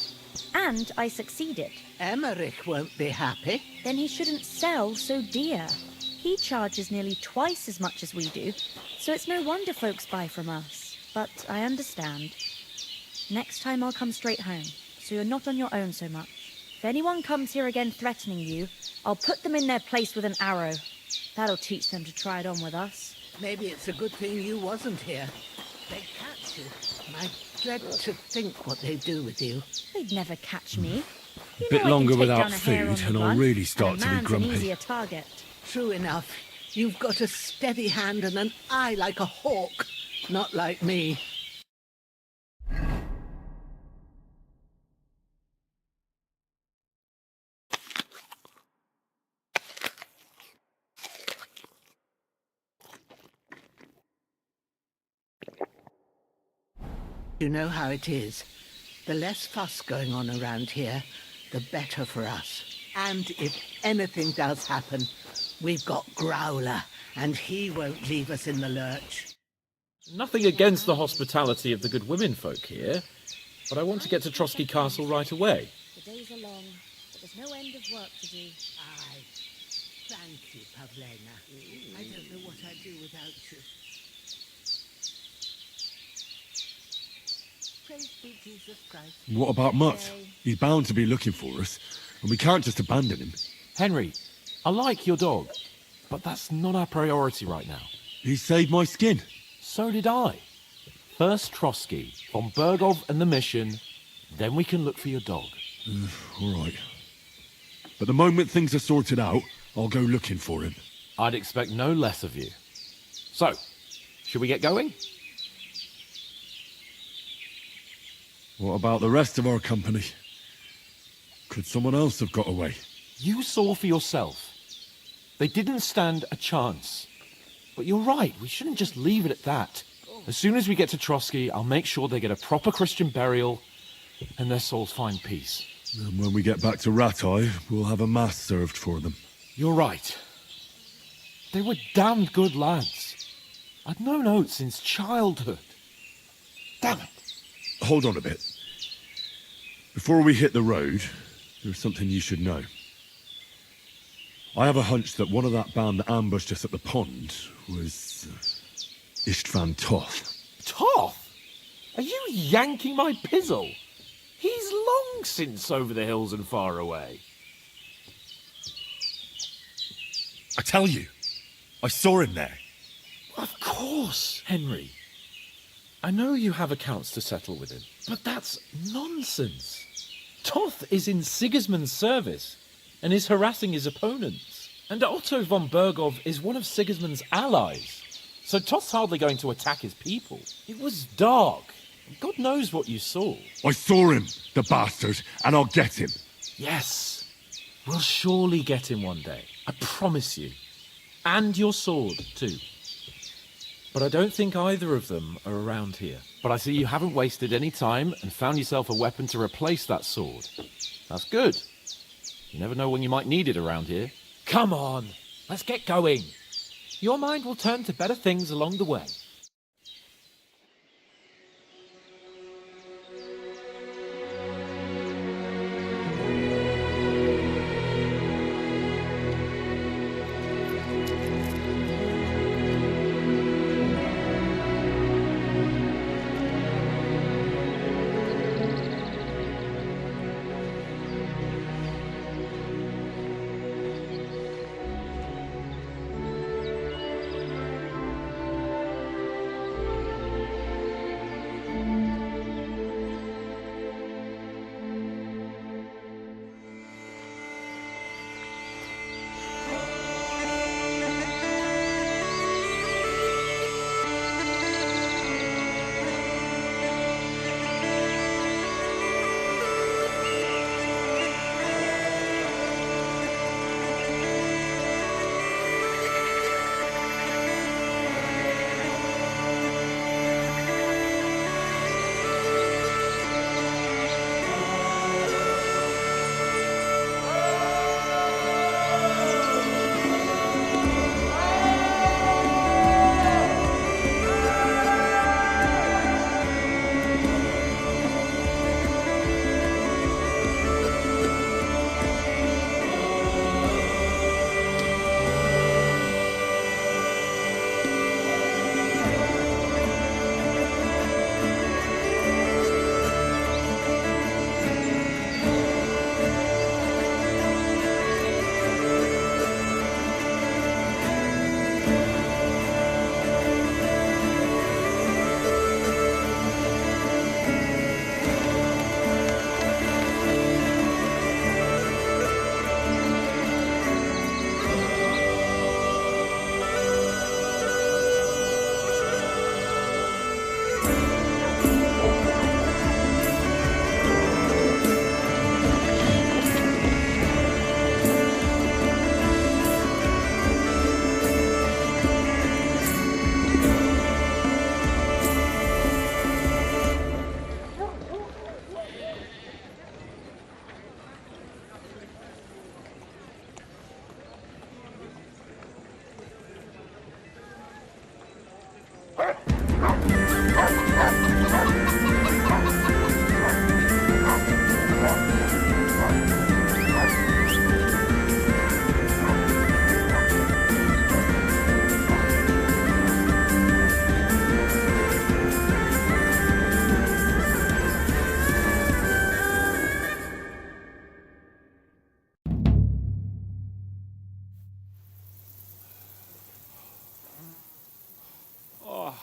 S12: And I succeeded.
S19: Emmerich won't be happy.
S12: Then he shouldn't sell so dear. He charges nearly twice as much as we do, so it's no wonder folks buy from us. but I understand. Next time I'll come straight home, so you're not on your own so much. If anyone comes here again threatening you, I'll put them in their place with an arrow. That'll teach them to try it on with us.
S19: Maybe it's a good thing you wasn't here. They'd catch you. I dread to think what they'd do with you.
S12: They'd never catch me. You
S9: Bit
S12: know I
S9: longer
S12: can take
S9: without
S12: down a hare on
S9: food,
S12: the
S9: and I'll
S12: run,
S9: really start
S12: and
S9: to
S12: a
S9: be
S12: man's
S9: grumpy.
S12: an easier target.
S19: True enough. You've got a steady hand and an eye like a hawk. Not like me. You know how it is. The less fuss going on around here, the better for us. And if anything does happen, we've got Growler, and he won't leave us in the lurch.
S20: Nothing against the hospitality of the good women folk here, but I want to get to Trotsky Castle right away.
S12: The days are long, but there's no end of work to do.
S19: Aye. Thank you, Pavlena. I don't know what I'd do without you. Praise be Jesus Christ.
S9: What about Mutt? He's bound to be looking for us, and we can't just abandon him.
S20: Henry, I like your dog, but that's not our priority right now.
S9: He saved my skin.
S20: So did I. First Trotsky, von Bergov and the mission, then we can look for your dog.
S9: All right. But the moment things are sorted out, I'll go looking for him.
S20: I'd expect no less of you. So, should we get going?
S9: What about the rest of our company? Could someone else have got away?
S20: You saw for yourself. They didn't stand a chance. But you're right, we shouldn't just leave it at that. As soon as we get to Trotsky, I'll make sure they get a proper Christian burial and their souls find peace.
S9: And when we get back to Ratai, we'll have a mass served for them.
S20: You're right. They were damned good lads. I'd known Oates since childhood. Damn it.
S9: Hold on a bit. Before we hit the road, there's something you should know. I have a hunch that one of that band that ambushed us at the pond was Istvan Toth.
S20: Toth? Are you yanking my pizzle? He's long since over the hills and far away.
S9: I tell you, I saw him there.
S20: Of course, Henry. I know you have accounts to settle with him, but that's nonsense. Toth is in Sigismund's service and is harassing his opponents. And Otto von Bergov is one of Sigismund's allies. So Toth's hardly going to attack his people. It was dark. God knows what you saw.
S9: I saw him, the bastard, and I'll get him.
S20: Yes. We'll surely get him one day. I promise you. And your sword, too. But I don't think either of them are around here. But I see you haven't wasted any time and found yourself a weapon to replace that sword. That's good. You never know when you might need it around here. Come on, let's get going. Your mind will turn to better things along the way.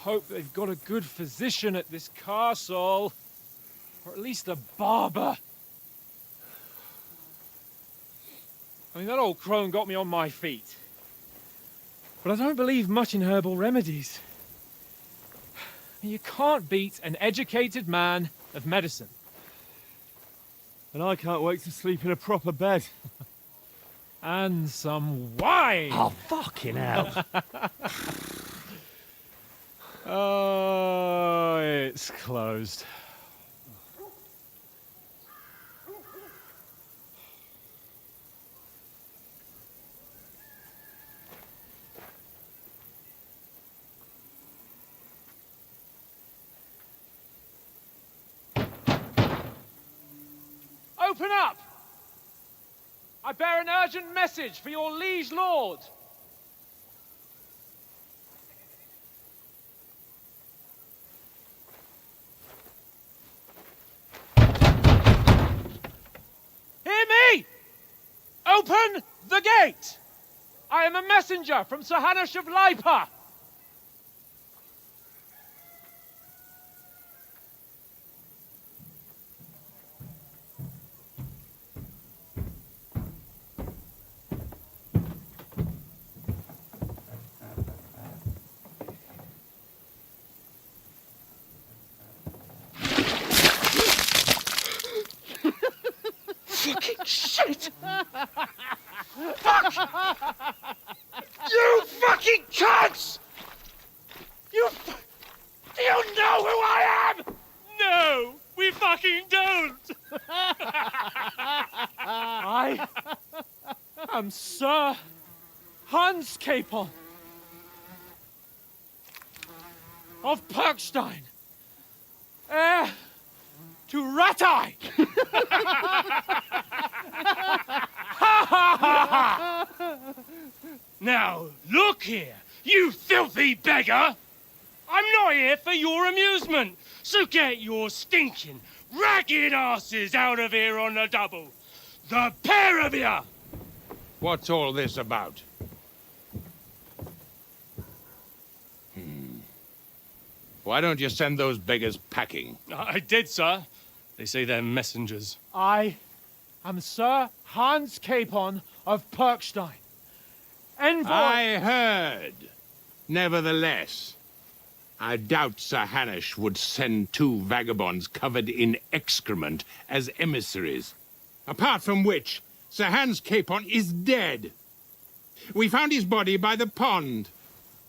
S4: hope they've got a good physician at this castle. Or at least a barber. I mean, that old crone got me on my feet. But I don't believe much in herbal remedies. You can't beat an educated man of medicine.
S1: And I can't wait to sleep in a proper bed.
S4: And some wine!
S3: Oh, fucking hell.
S4: Oh, it's closed. Open up! I bear an urgent message for your liege lord. Hear me! Open the gate! I am a messenger from Sir Hanush of Lipa.
S7: Fucking shit! Fuck! You fucking cunts! Do you know who I am?
S4: No, we fucking don't! I am Sir Hans Capon of Perkstein, heir to Ratai!
S2: Now, look here, you filthy beggar! I'm not here for your amusement, so get your stinking, ragged asses out of here on the double. The pair of you!
S14: What's all this about? Why don't you send those beggars packing?
S2: I did, sir. They say they're messengers.
S4: I am Sir Hans Capon of Perkstein, envoy...
S14: I heard. Nevertheless, I doubt Sir Hanush would send two vagabonds covered in excrement as emissaries. Apart from which, Sir Hans Capon is dead. We found his body by the pond.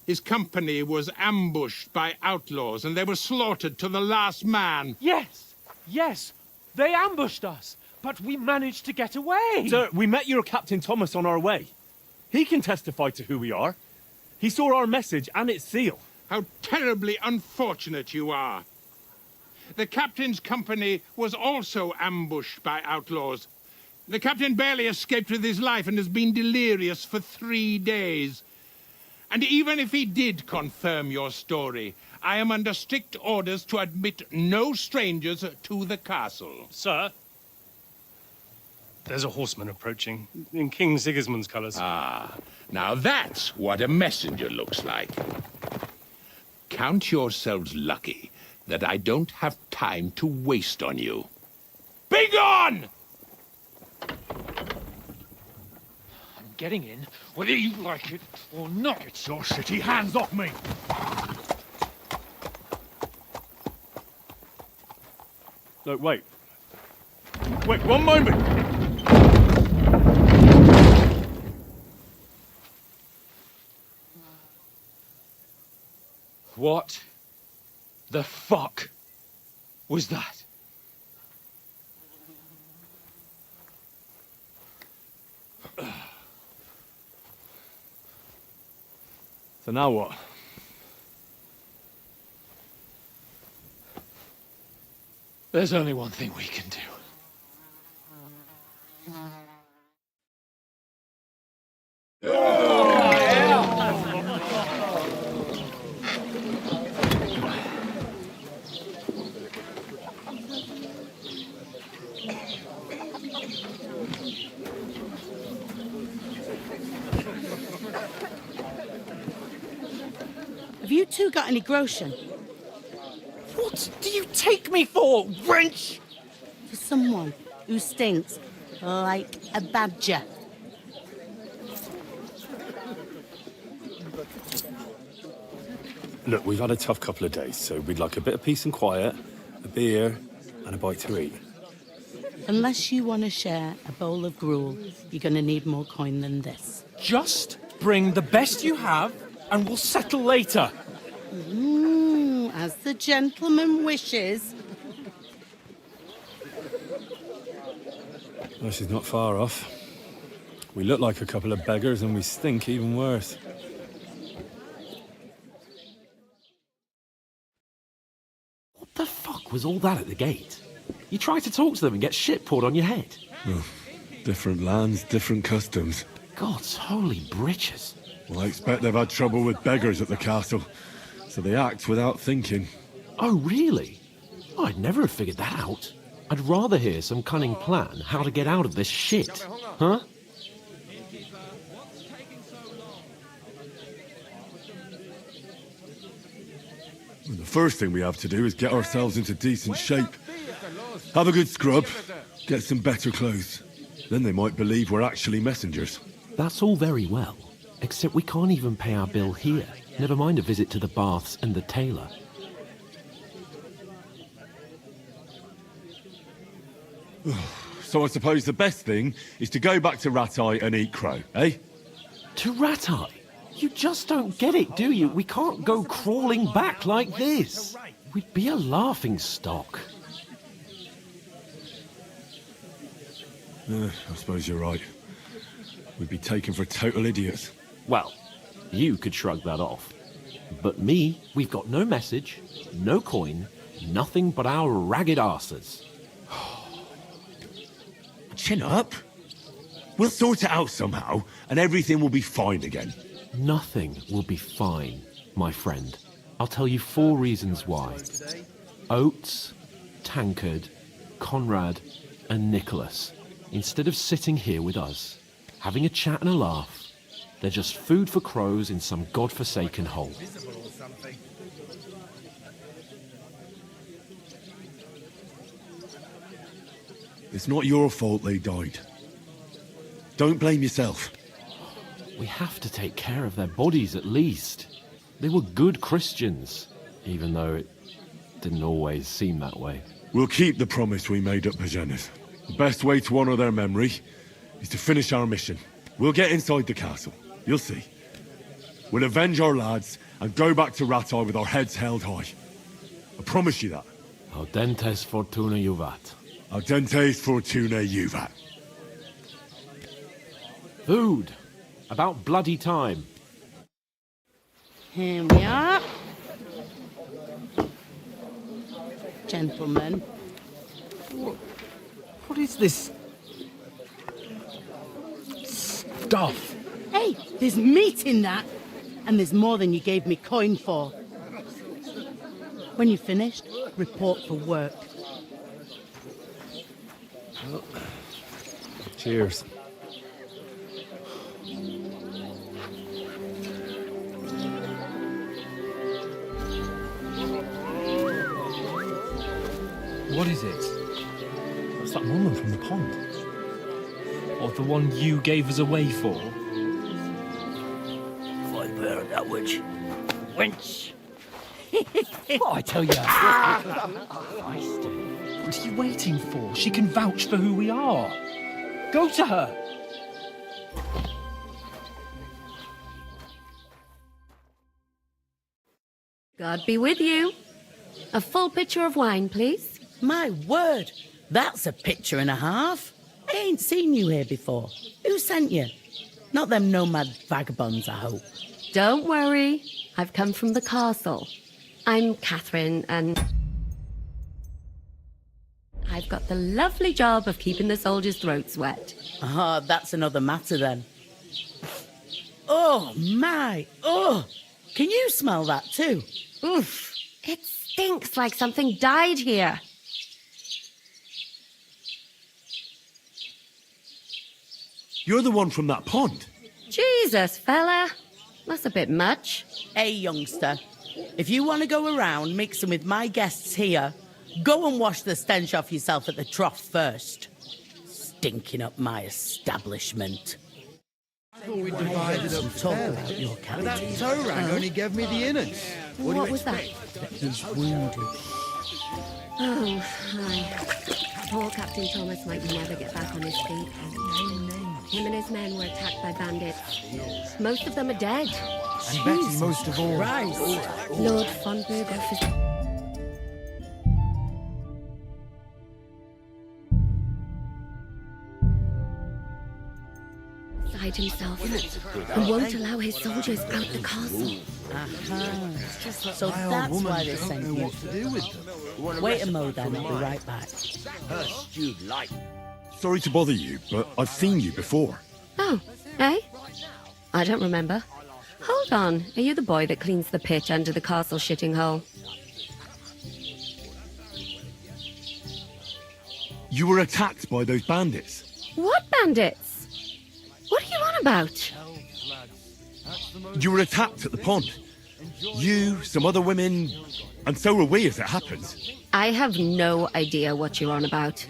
S14: His company was ambushed by outlaws, and they were slaughtered to the last man.
S4: Yes, yes, they ambushed us, but we managed to get away.
S3: Sir, we met your Captain Thomas on our way. He can testify to who we are. He saw our message and its seal.
S14: How terribly unfortunate you are. The captain's company was also ambushed by outlaws. The captain barely escaped with his life and has been delirious for 3 days. And even if he did confirm your story, I am under strict orders to admit no strangers to the castle.
S2: Sir, there's a horseman approaching in King Sigismund's colours.
S14: Ah, now that's what a messenger looks like. Count yourselves lucky that I don't have time to waste on you. Be gone!
S4: I'm getting in, whether you like it or not.
S9: Get your shitty hands off me!
S1: Look, wait. Wait, one moment!
S4: What the fuck was that?
S1: So now what?
S4: There's only one thing we can do.
S12: Have you
S8: two got any groschen?
S10: What do you take me for, wench?
S8: For someone who stinks like a badger.
S9: Look, we've had a tough couple of days, so we'd like a bit of peace and quiet, a beer, and a bite to eat.
S8: Unless you want to share a bowl of gruel, you're going to need more coin than this.
S3: Just bring the best you have, and we'll settle later.
S8: As the gentleman wishes.
S9: Well, she's not far off. We look like a couple of beggars, and we stink even worse.
S20: What the fuck was all that at the gate? You try to talk to them and get shit poured on your head.
S9: Oh, different lands, different customs.
S20: God's holy britches.
S9: Well, I expect they've had trouble with beggars at the castle, so they act without thinking.
S20: Oh, really? I'd never have figured that out. I'd rather hear some cunning plan how to get out of this shit. Huh?
S9: Well, the first thing we have to do is get ourselves into decent shape. Have a good scrub, get some better clothes. Then they might believe we're actually messengers.
S20: That's all very well, except we can't even pay our bill here. Never mind a visit to the baths and the tailor.
S9: So I suppose the best thing is to go back to Ratai and eat crow, eh?
S20: To Ratai? You just don't get it, do you? We can't go crawling back like this. We'd be a laughing stock.
S9: I suppose you're right. We'd be taken for total idiots.
S20: Well, you could shrug that off. But me, we've got no message, no coin, nothing but our ragged arses.
S9: Chin up. We'll sort it out somehow, and everything will be fine again.
S20: Nothing will be fine, my friend. I'll tell you 4 reasons why. Oates, Tankard, Conrad, and Nicholas. Instead of sitting here with us, having a chat and a laugh, they're just food for crows in some godforsaken hole.
S9: It's not your fault they died. Don't blame yourself.
S20: We have to take care of their bodies at least. They were good Christians, even though it didn't always seem that way.
S9: We'll keep the promise we made at Bajena's. The best way to honor their memory is to finish our mission. We'll get inside the castle. You'll see. We'll avenge our lads and go back to Ratai with our heads held high. I promise you that.
S20: Audentes fortuna juvat.
S9: Audentes fortuna juvat.
S20: Food. About bloody time.
S8: Here we are. Gentlemen.
S3: What is this stuff?
S8: Hey, there's meat in that. And there's more than you gave me coin for. When you're finished, report for work.
S9: Well, cheers.
S3: What is it? That's that woman from the pond. Or the one you gave us away for?
S10: I bear that witch. Wench!
S3: What I tell you? What are you waiting for? She can vouch for who we are. Go to her.
S11: God be with you. A full pitcher of wine, please.
S8: My word, that's a picture and a half. I ain't seen you here before. Who sent you? Not them nomad vagabonds, I hope.
S11: Don't worry. I've come from the castle. I'm Catherine, and I've got the lovely job of keeping the soldiers' throats wet.
S8: Ah, that's another matter then. Oh, my. Oh, can you smell that too?
S11: Oof. It stinks like something died here.
S9: You're the one from that pond.
S11: Jesus, fella. That's a bit much.
S8: Hey, youngster. If you want to go around mixing with my guests here, go and wash the stench off yourself at the trough first. Stinking up my establishment.
S16: We divided up
S8: Talk about your
S16: but that
S8: character.
S16: toe rag only gave me the innards.
S11: What was that?
S8: He's wounded.
S11: Oh, hi. Poor Captain Thomas might never get back on his feet. Him and his men were attacked by bandits. Most of them are dead.
S16: And Betty most of all.
S11: Lord von Berghoff is... himself and won't allow his soldiers out the castle.
S8: So that's why they sent you. Wait a mo then, I'll be right back.
S9: Sorry to bother you, but I've seen you before.
S11: Oh, eh? I don't remember. Hold on, are you the boy that cleans the pitch under the castle shitting hole?
S9: You were attacked by those bandits.
S11: What bandits? What are you on about?
S9: You were attacked at the pond. You, some other women, and so were we, as it happens.
S11: I have no idea what you're on about.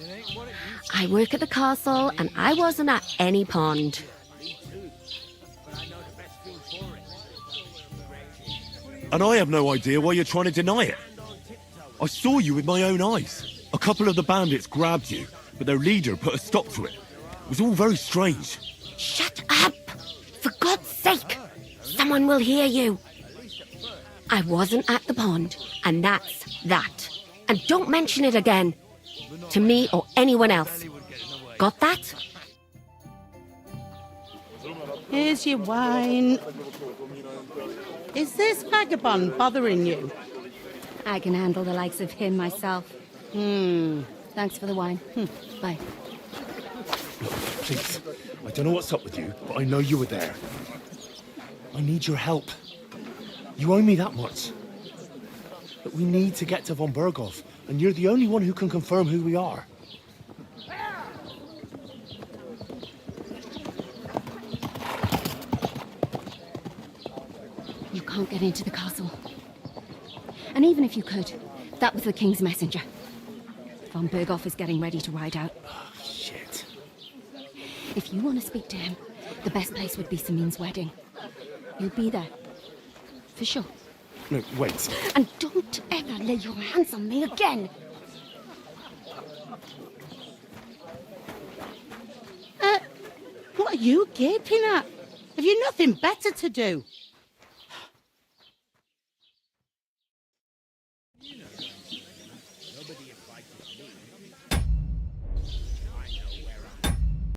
S11: I work at the castle, and I wasn't at any pond.
S9: And I have no idea why you're trying to deny it. I saw you with my own eyes. A couple of the bandits grabbed you, but their leader put a stop to it. It was all very strange.
S11: Shut up! For God's sake! Someone will hear you. I wasn't at the pond, and that's that. And don't mention it again. To me or anyone else. Got that?
S8: Here's your wine. Is this vagabond bothering you?
S11: I can handle the likes of him myself. Thanks for the wine. Bye.
S3: Please, I don't know what's up with you, but I know you were there. I need your help. You owe me that much. But we need to get to von Berghoff, and you're the only one who can confirm who we are.
S11: You can't get into the castle. And even if you could, that was the king's messenger. Von Berghoff is getting ready to ride out.
S3: Oh, shit.
S11: If you want to speak to him, the best place would be Samin's wedding. You'll be there. For sure.
S3: No, wait.
S11: And don't ever lay your hands on me again!
S8: What are you gaping at? Have you nothing better to do?